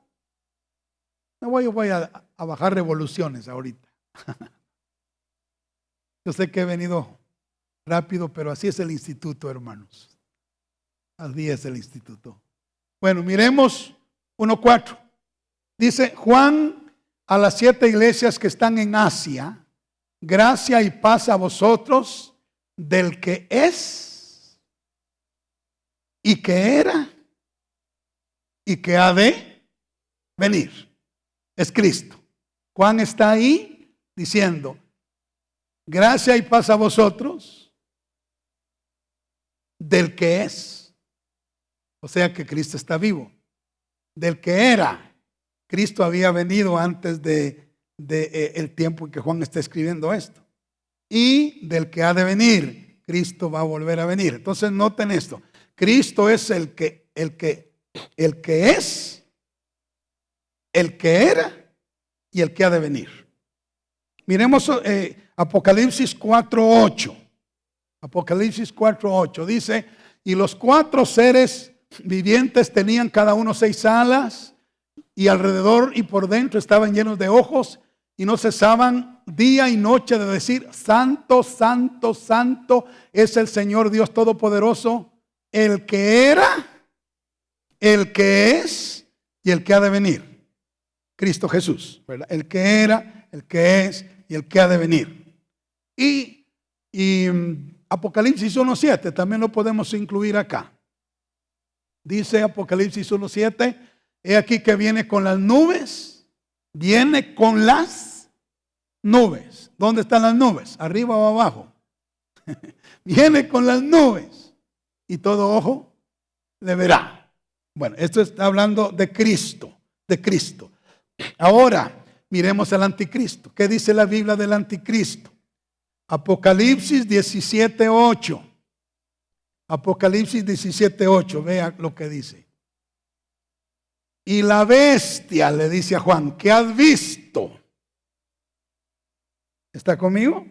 No voy a bajar revoluciones ahorita. Yo sé que he venido rápido, pero así es el instituto, hermanos. Así es el instituto. Bueno, miremos 1:4. Dice: Juan, a las 7 iglesias que están en Asia, gracia y paz a vosotros del que es y que era y que ha de venir. Es Cristo. Juan está ahí diciendo: gracia y paz a vosotros del que es. O sea que Cristo está vivo. Del que era. Cristo había venido antes de el tiempo en que Juan está escribiendo esto. Y del que ha de venir. Cristo va a volver a venir. Entonces noten esto. Cristo es el que es, el que era y el que ha de venir. Miremos Apocalipsis 4:8. Apocalipsis 4:8 dice: y los 4 seres vivientes tenían cada uno 6 alas, y alrededor y por dentro estaban llenos de ojos, y no cesaban día y noche de decir: santo, santo, santo es el Señor Dios Todopoderoso, el que era, el que es y el que ha de venir. Cristo Jesús, ¿verdad? El que era, el que es y el que ha de venir. Y Apocalipsis 1:7 también lo podemos incluir acá. Dice Apocalipsis 1:7: he aquí que viene con las nubes. Viene con las nubes. ¿Dónde están las nubes? ¿Arriba o abajo? Viene con las nubes. Y todo ojo le verá. Bueno, esto está hablando de Cristo. De Cristo. Ahora, miremos al anticristo. ¿Qué dice la Biblia del anticristo? Apocalipsis 17:8. Apocalipsis 17:8. Vea lo que dice. Y la bestia le dice a Juan: ¿qué has visto? ¿Está conmigo?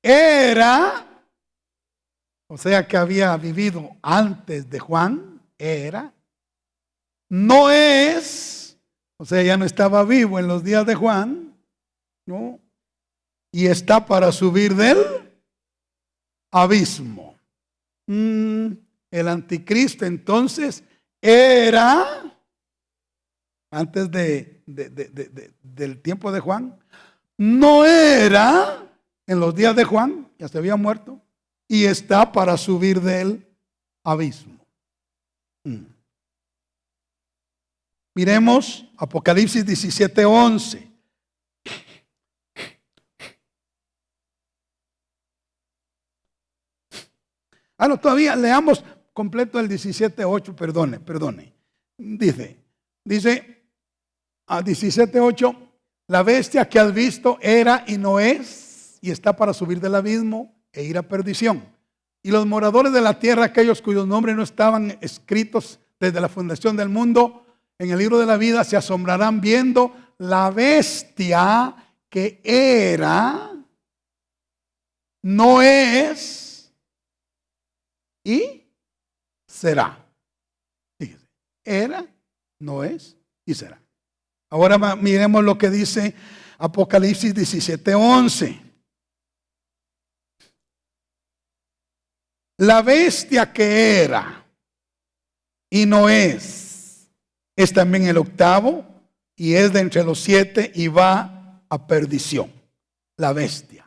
Era, o sea que había vivido antes de Juan, era, no es, o sea ya no estaba vivo en los días de Juan, ¿no? Y está para subir del abismo. El anticristo entonces era, antes del tiempo de Juan, no era en los días de Juan, ya se había muerto, y está para subir del abismo. Miremos Apocalipsis 17:11. No, todavía leamos completo el 17:8, perdone. Dice a 17:8: la bestia que has visto era y no es, y está para subir del abismo e ir a perdición. Y los moradores de la tierra, aquellos cuyos nombres no estaban escritos desde la fundación del mundo en el libro de la vida, se asombrarán viendo la bestia que era, no es y será. Fíjese, era, no es y será. Ahora miremos lo que dice Apocalipsis 17:11. La bestia que era y no es también el 8º, y es de entre los 7 y va a perdición. La bestia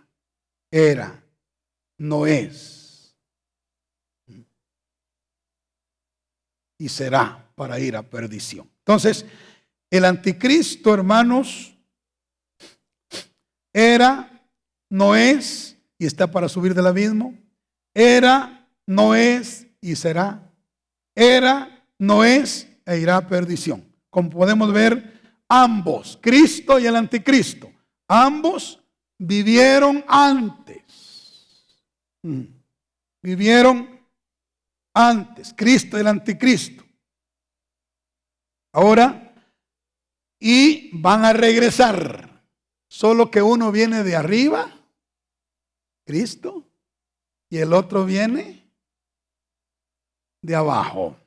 era, no es y será para ir a perdición. Entonces, el anticristo, hermanos, era, no es y está para subir del abismo. Era, no es y será. Era, no es e irá a perdición. Como podemos ver, ambos, Cristo y el anticristo, Ambos vivieron antes. Vivieron antes. Cristo y el anticristo. Ahora, y van a regresar. Solo que uno viene de arriba, Cristo, y el otro viene de abajo,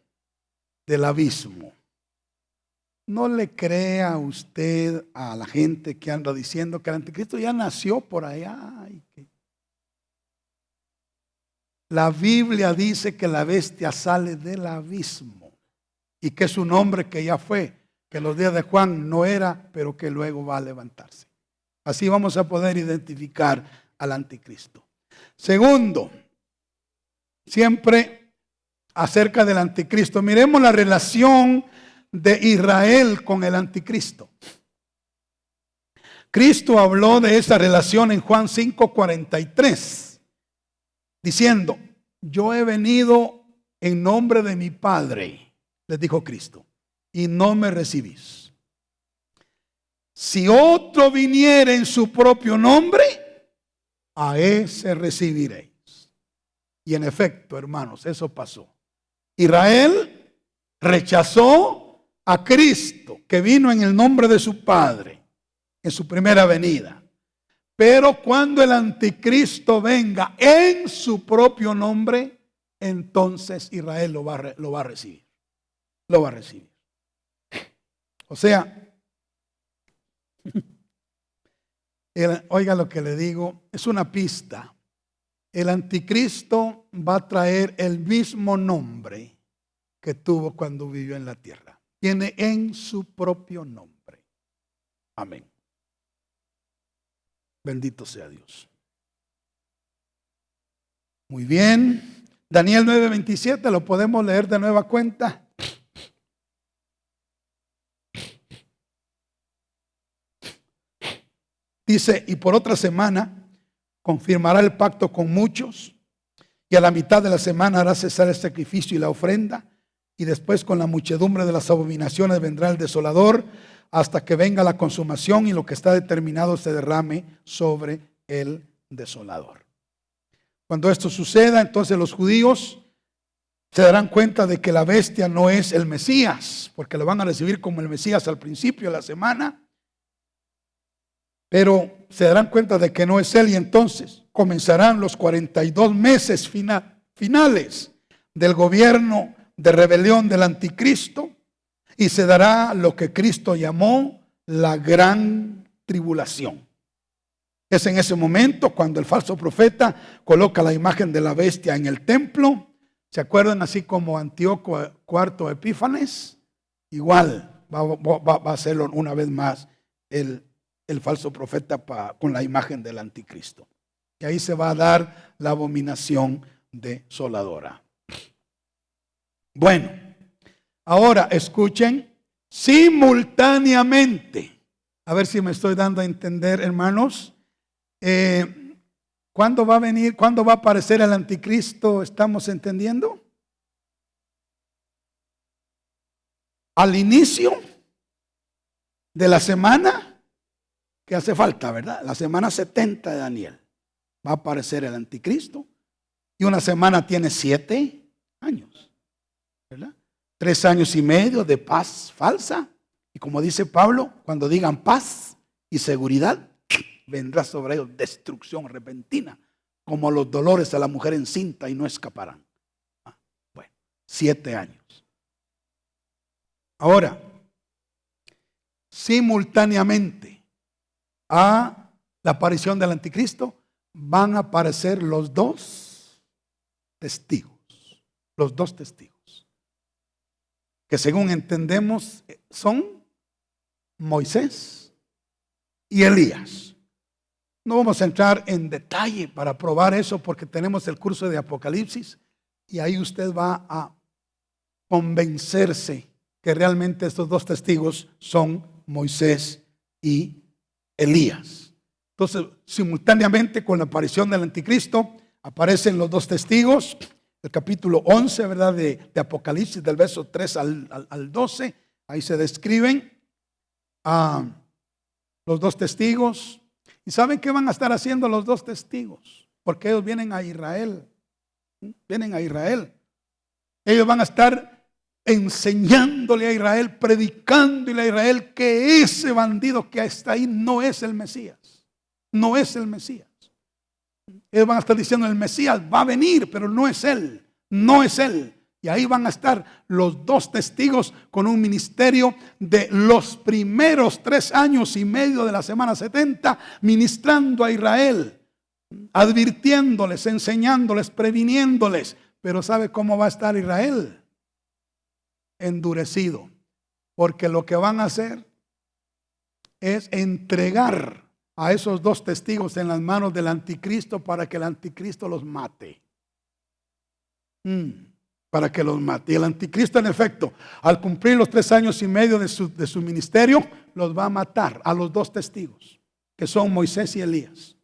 del abismo. No le crea usted a la gente que anda diciendo que el anticristo ya nació por allá. La Biblia dice que la bestia sale del abismo y que es un hombre que ya fue, que en los días de Juan no era, pero que luego va a levantarse. Así vamos a poder identificar al anticristo. Segundo, siempre acerca del anticristo, miremos la relación de Israel con el anticristo. Cristo habló de esa relación en Juan 5:43, diciendo: yo he venido en nombre de mi Padre, les dijo Cristo, y no me recibís. Si otro viniere en su propio nombre, a ese recibiréis. Y en efecto, hermanos, eso pasó. Israel rechazó a Cristo, que vino en el nombre de su Padre, en su primera venida. Pero cuando el anticristo venga en su propio nombre, entonces Israel lo va a recibir. Lo va a recibir. O sea, oiga lo que le digo, es una pista. El anticristo va a traer el mismo nombre que tuvo cuando vivió en la tierra. Tiene en su propio nombre. Amén. Bendito sea Dios. Muy bien. Daniel 9:27 lo podemos leer de nueva cuenta. Dice: y por otra semana confirmará el pacto con muchos, y a la mitad de la semana hará cesar el sacrificio y la ofrenda, y después con la muchedumbre de las abominaciones vendrá el desolador, hasta que venga la consumación y lo que está determinado se derrame sobre el desolador. Cuando esto suceda, entonces los judíos se darán cuenta de que la bestia no es el Mesías, porque lo van a recibir como el Mesías al principio de la semana, pero se darán cuenta de que no es él, y entonces comenzarán los 42 meses finales del gobierno de rebelión del anticristo, y se dará lo que Cristo llamó la gran tribulación. Es en ese momento cuando el falso profeta coloca la imagen de la bestia en el templo. ¿Se acuerdan? Así como Antíoco IV Epífanes, igual va a hacerlo una vez más el falso profeta con la imagen del anticristo. Y ahí se va a dar la abominación desoladora. Bueno, ahora escuchen, simultáneamente, a ver si me estoy dando a entender, hermanos, ¿cuándo va a venir, cuándo va a aparecer el anticristo? ¿Estamos entendiendo? Al inicio de la semana que hace falta, ¿verdad? La semana 70 de Daniel va a aparecer el anticristo, y una semana tiene 7 años, ¿verdad? 3 años y medio de paz falsa, y como dice Pablo, cuando digan paz y seguridad, vendrá sobre ellos destrucción repentina, como los dolores a la mujer encinta, y no escaparán. Bueno, 7 años. Ahora, simultáneamente a la aparición del anticristo, van a aparecer los dos testigos, que según entendemos son Moisés y Elías. No vamos a entrar en detalle para probar eso, porque tenemos el curso de Apocalipsis, y ahí usted va a convencerse que realmente estos dos testigos son Moisés y Elías. Entonces, simultáneamente con la aparición del anticristo, aparecen los dos testigos. El capítulo 11, ¿verdad? de Apocalipsis, del verso 3 al 12, ahí se describen los dos testigos, ¿Y saben qué van a estar haciendo los dos testigos? Porque ellos vienen a Israel. Vienen a Israel. Ellos van a estar enseñándole a Israel, predicándole a Israel que ese bandido que está ahí no es el Mesías. No es el Mesías. Ellos van a estar diciendo: el Mesías va a venir, pero no es él. No es él. Y ahí van a estar los dos testigos con un ministerio de los primeros 3 años y medio de la semana 70, ministrando a Israel, advirtiéndoles, enseñándoles, previniéndoles. Pero ¿sabe cómo va a estar Israel? Endurecido. Porque lo que van a hacer es entregar a esos dos testigos en las manos del anticristo para que el anticristo los mate. Para que los mate. Y el anticristo, en efecto, al cumplir los 3 años y medio de su ministerio, los va a matar a los dos testigos, que son Moisés y Elías.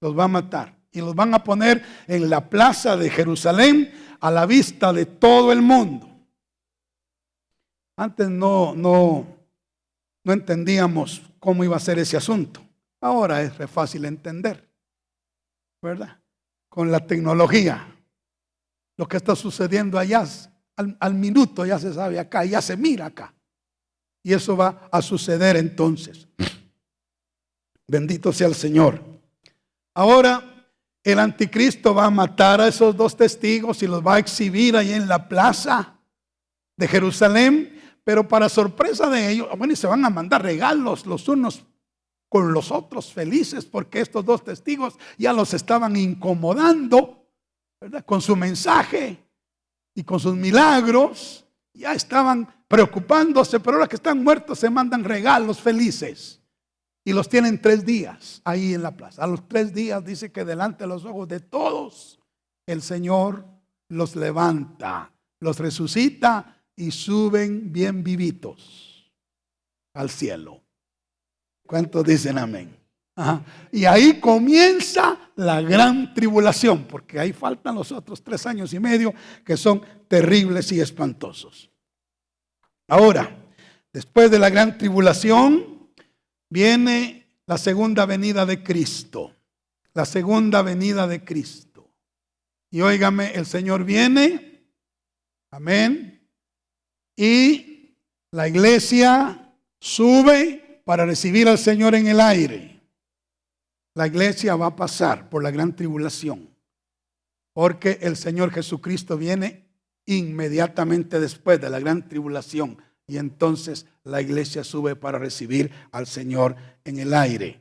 Los va a matar y los van a poner en la plaza de Jerusalén a la vista de todo el mundo. Antes no entendíamos cómo iba a ser ese asunto. Ahora es fácil entender, ¿verdad? Con la tecnología. Lo que está sucediendo allá, al minuto ya se sabe acá, ya se mira acá. Y eso va a suceder entonces. Bendito sea el Señor. Ahora el anticristo va a matar a esos dos testigos y los va a exhibir ahí en la plaza de Jerusalén. Pero para sorpresa de ellos, bueno, y se van a mandar regalos los unos con los otros, felices porque estos dos testigos ya los estaban incomodando, ¿verdad? Con su mensaje y con sus milagros, ya estaban preocupándose, pero ahora que están muertos se mandan regalos felices y los tienen 3 días ahí en la plaza. A los 3 días dice que delante de los ojos de todos el Señor los levanta, los resucita y suben bien vivitos al cielo. ¿Cuántos dicen amén? Ajá. Y ahí comienza la gran tribulación, porque ahí faltan los otros 3 años y medio que son terribles y espantosos. Ahora, después de la gran tribulación, viene la segunda venida de Cristo. La segunda venida de Cristo. Y óigame, el Señor viene, amén, y la iglesia sube para recibir al Señor en el aire. La iglesia va a pasar por la gran tribulación, porque el Señor Jesucristo viene inmediatamente después de la gran tribulación, y entonces la iglesia sube para recibir al Señor en el aire.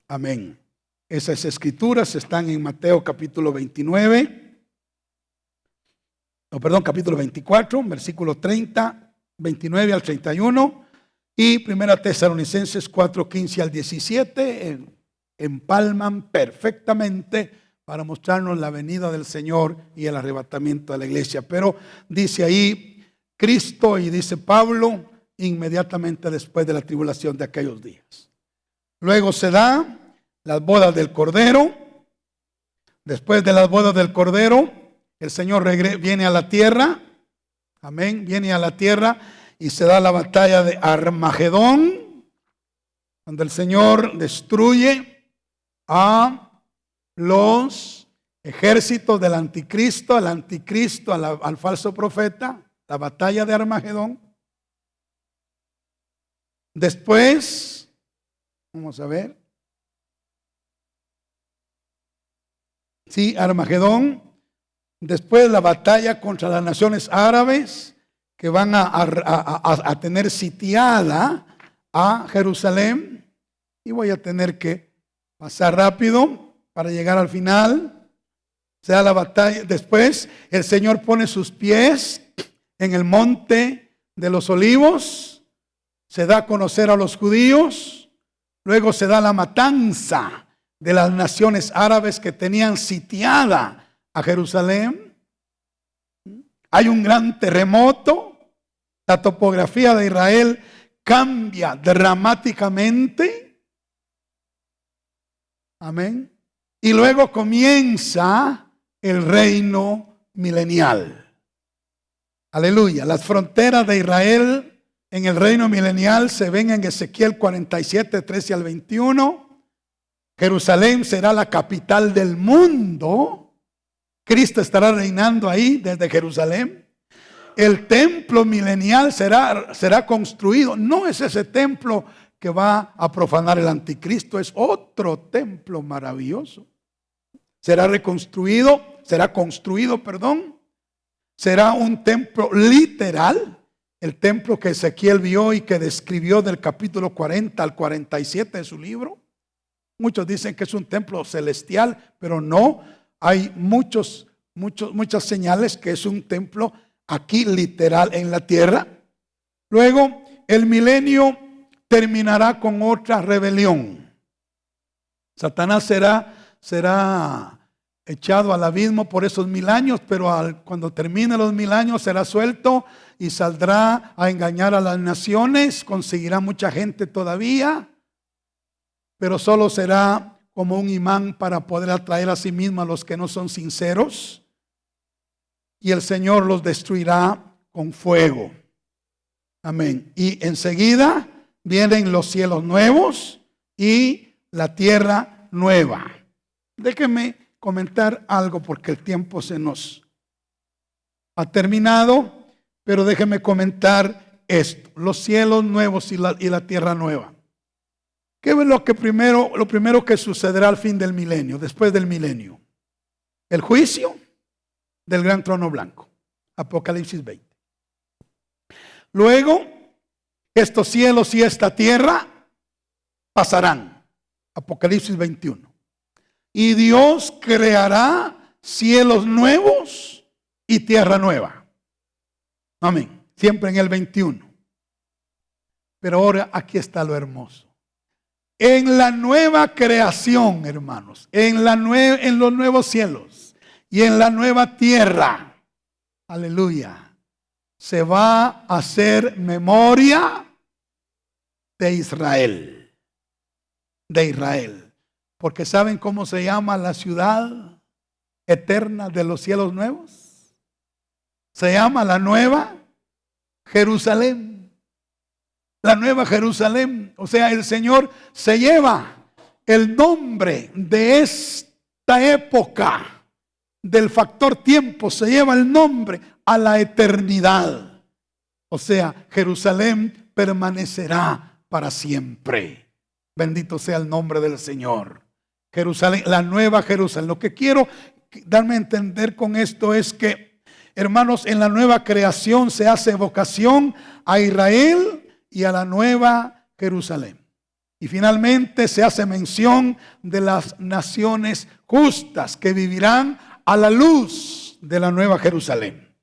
Amén. Esas escrituras están en Mateo capítulo 24, versículo 30, 29 al 31, y 1 Tesalonicenses 4, 15 al 17, empalman perfectamente para mostrarnos la venida del Señor y el arrebatamiento de la iglesia. Pero dice ahí Cristo y dice Pablo inmediatamente después de la tribulación de aquellos días. Luego se da las bodas del Cordero. Después de las bodas del Cordero, el Señor viene a la tierra. Amén, viene a la tierra y se da la batalla de Armagedón, donde el Señor destruye a los ejércitos del anticristo, al falso profeta, la batalla de Armagedón. Después, vamos a ver. Sí, Armagedón. Después la batalla contra las naciones árabes que van a tener sitiada a Jerusalén. Y voy a tener que pasar rápido para llegar al final. Se da la batalla. Después el Señor pone sus pies en el monte de los olivos. Se da a conocer a los judíos. Luego se da la matanza de las naciones árabes que tenían sitiada a Jerusalén. Hay un gran terremoto. La topografía de Israel cambia dramáticamente. Amén. Y luego comienza el reino milenial. Aleluya. Las fronteras de Israel en el reino milenial se ven en Ezequiel 47, 13 al 21. Jerusalén será la capital del mundo. Cristo estará reinando ahí desde Jerusalén. El templo milenial será construido. No es ese templo que va a profanar el anticristo, es otro templo maravilloso. Será construido, será un templo literal, el templo que Ezequiel vio y que describió del capítulo 40 al 47 de su libro. Muchos dicen que es un templo celestial, pero no, hay muchas señales que es un templo aquí literal en la tierra. Luego el milenio terminará con otra rebelión. Satanás será echado al abismo por esos 1000 años, pero cuando termine los 1000 años será suelto y saldrá a engañar a las naciones, conseguirá mucha gente todavía, pero solo será como un imán para poder atraer a sí mismo a los que no son sinceros, y el Señor los destruirá con fuego. Amén. Y enseguida vienen los cielos nuevos y la tierra nueva. Déjenme comentar algo porque el tiempo se nos ha terminado, pero déjenme comentar esto: los cielos nuevos y la tierra nueva. ¿Qué es lo primero que sucederá al fin del milenio, después del milenio? El juicio del gran trono blanco, Apocalipsis 20. Luego, estos cielos y esta tierra pasarán, Apocalipsis 21. Y Dios creará cielos nuevos y tierra nueva. Amén. Siempre en el 21. Pero ahora aquí está lo hermoso. En la nueva creación, hermanos, en los nuevos cielos y en la nueva tierra, aleluya, se va a hacer memoria de Israel. De Israel. Porque ¿saben cómo se llama la ciudad eterna de los cielos nuevos? Se llama la Nueva Jerusalén. La Nueva Jerusalén. O sea, el Señor se lleva el nombre de esta época, del factor tiempo, se lleva el nombre a la eternidad. O sea, Jerusalén permanecerá para siempre. Bendito sea el nombre del Señor. Jerusalén, la Nueva Jerusalén. Lo que quiero darme a entender con esto es que, hermanos, en la nueva creación se hace evocación a Israel y a la Nueva Jerusalén. Y finalmente se hace mención de las naciones justas que vivirán a la luz de la Nueva Jerusalén.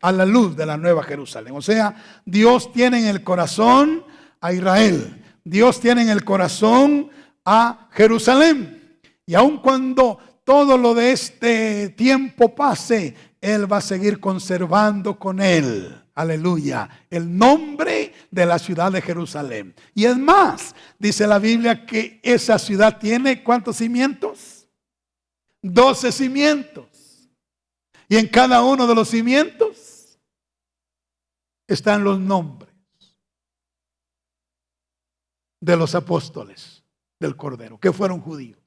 A la luz de la Nueva Jerusalén. O sea, Dios tiene en el corazón a Israel. Dios tiene en el corazón a Jerusalén. Y aun cuando todo lo de este tiempo pase, Él va a seguir conservando con Él, aleluya, el nombre de la ciudad de Jerusalén. Y es más, dice la Biblia que esa ciudad tiene ¿cuántos cimientos? 12 cimientos. Y en cada uno de los cimientos están los nombres de los apóstoles del Cordero, que fueron judíos.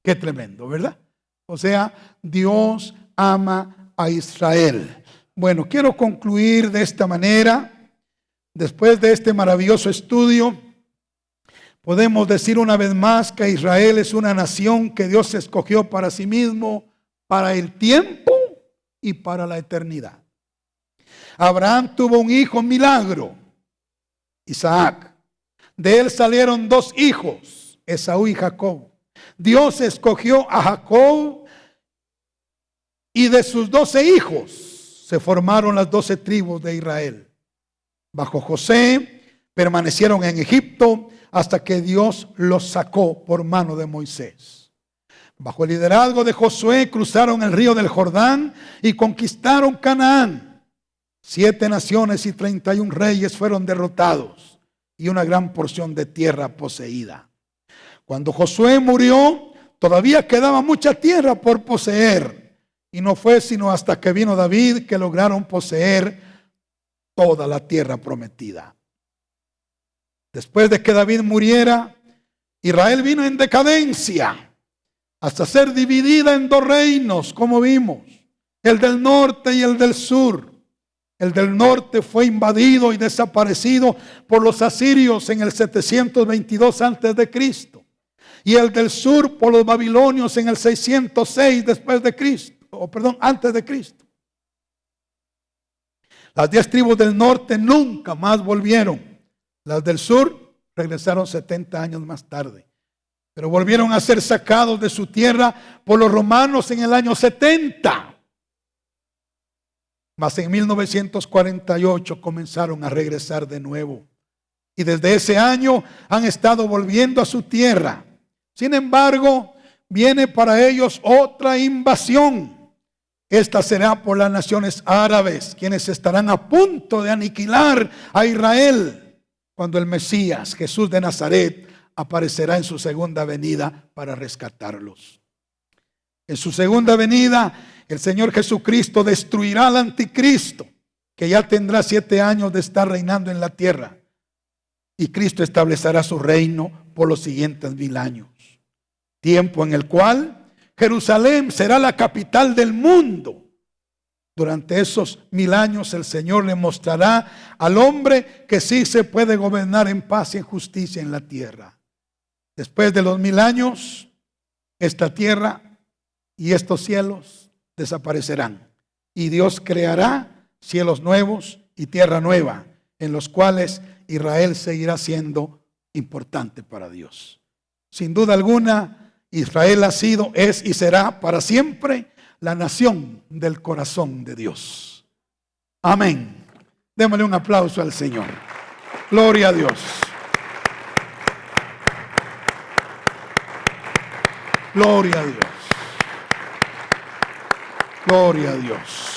Qué tremendo, ¿verdad? O sea, Dios ama a Israel. Bueno, quiero concluir de esta manera. Después de este maravilloso estudio, podemos decir una vez más que Israel es una nación que Dios escogió para sí mismo, para el tiempo y para la eternidad. Abraham tuvo un hijo milagro, Isaac. De él salieron 2 hijos, Esaú y Jacob. Dios escogió a Jacob y de sus 12 hijos se formaron las 12 tribus de Israel. Bajo José permanecieron en Egipto hasta que Dios los sacó por mano de Moisés. Bajo el liderazgo de Josué cruzaron el río del Jordán y conquistaron Canaán. 7 naciones y 31 reyes fueron derrotados y una gran porción de tierra poseída. Cuando Josué murió, todavía quedaba mucha tierra por poseer. Y no fue sino hasta que vino David que lograron poseer toda la tierra prometida. Después de que David muriera, Israel vino en decadencia hasta ser dividida en dos reinos, como vimos, el del norte y el del sur. El del norte fue invadido y desaparecido por los asirios en el 722 a.C. y el del sur por los babilonios en el 606 antes de Cristo. Las 10 tribus del norte nunca más volvieron. Las del sur regresaron 70 años más tarde, pero volvieron a ser sacados de su tierra por los romanos en el año 70. Mas en 1948 comenzaron a regresar de nuevo. Y desde ese año han estado volviendo a su tierra. Sin embargo, viene para ellos otra invasión. Esta será por las naciones árabes, quienes estarán a punto de aniquilar a Israel cuando el Mesías, Jesús de Nazaret, aparecerá en su segunda venida para rescatarlos. En su segunda venida, el Señor Jesucristo destruirá al anticristo, que ya tendrá 7 años de estar reinando en la tierra. Y Cristo establecerá su reino por los siguientes 1000 años. Tiempo en el cual Jerusalén será la capital del mundo. Durante esos 1000 años el Señor le mostrará al hombre que sí se puede gobernar en paz y en justicia en la tierra. Después de los 1000 años, esta tierra y estos cielos desaparecerán, y Dios creará cielos nuevos y tierra nueva, en los cuales Israel seguirá siendo importante para Dios. Sin duda alguna, Israel ha sido, es y será para siempre la nación del corazón de Dios. Amén. Démosle un aplauso al Señor. Gloria a Dios. Gloria a Dios. Gloria a Dios.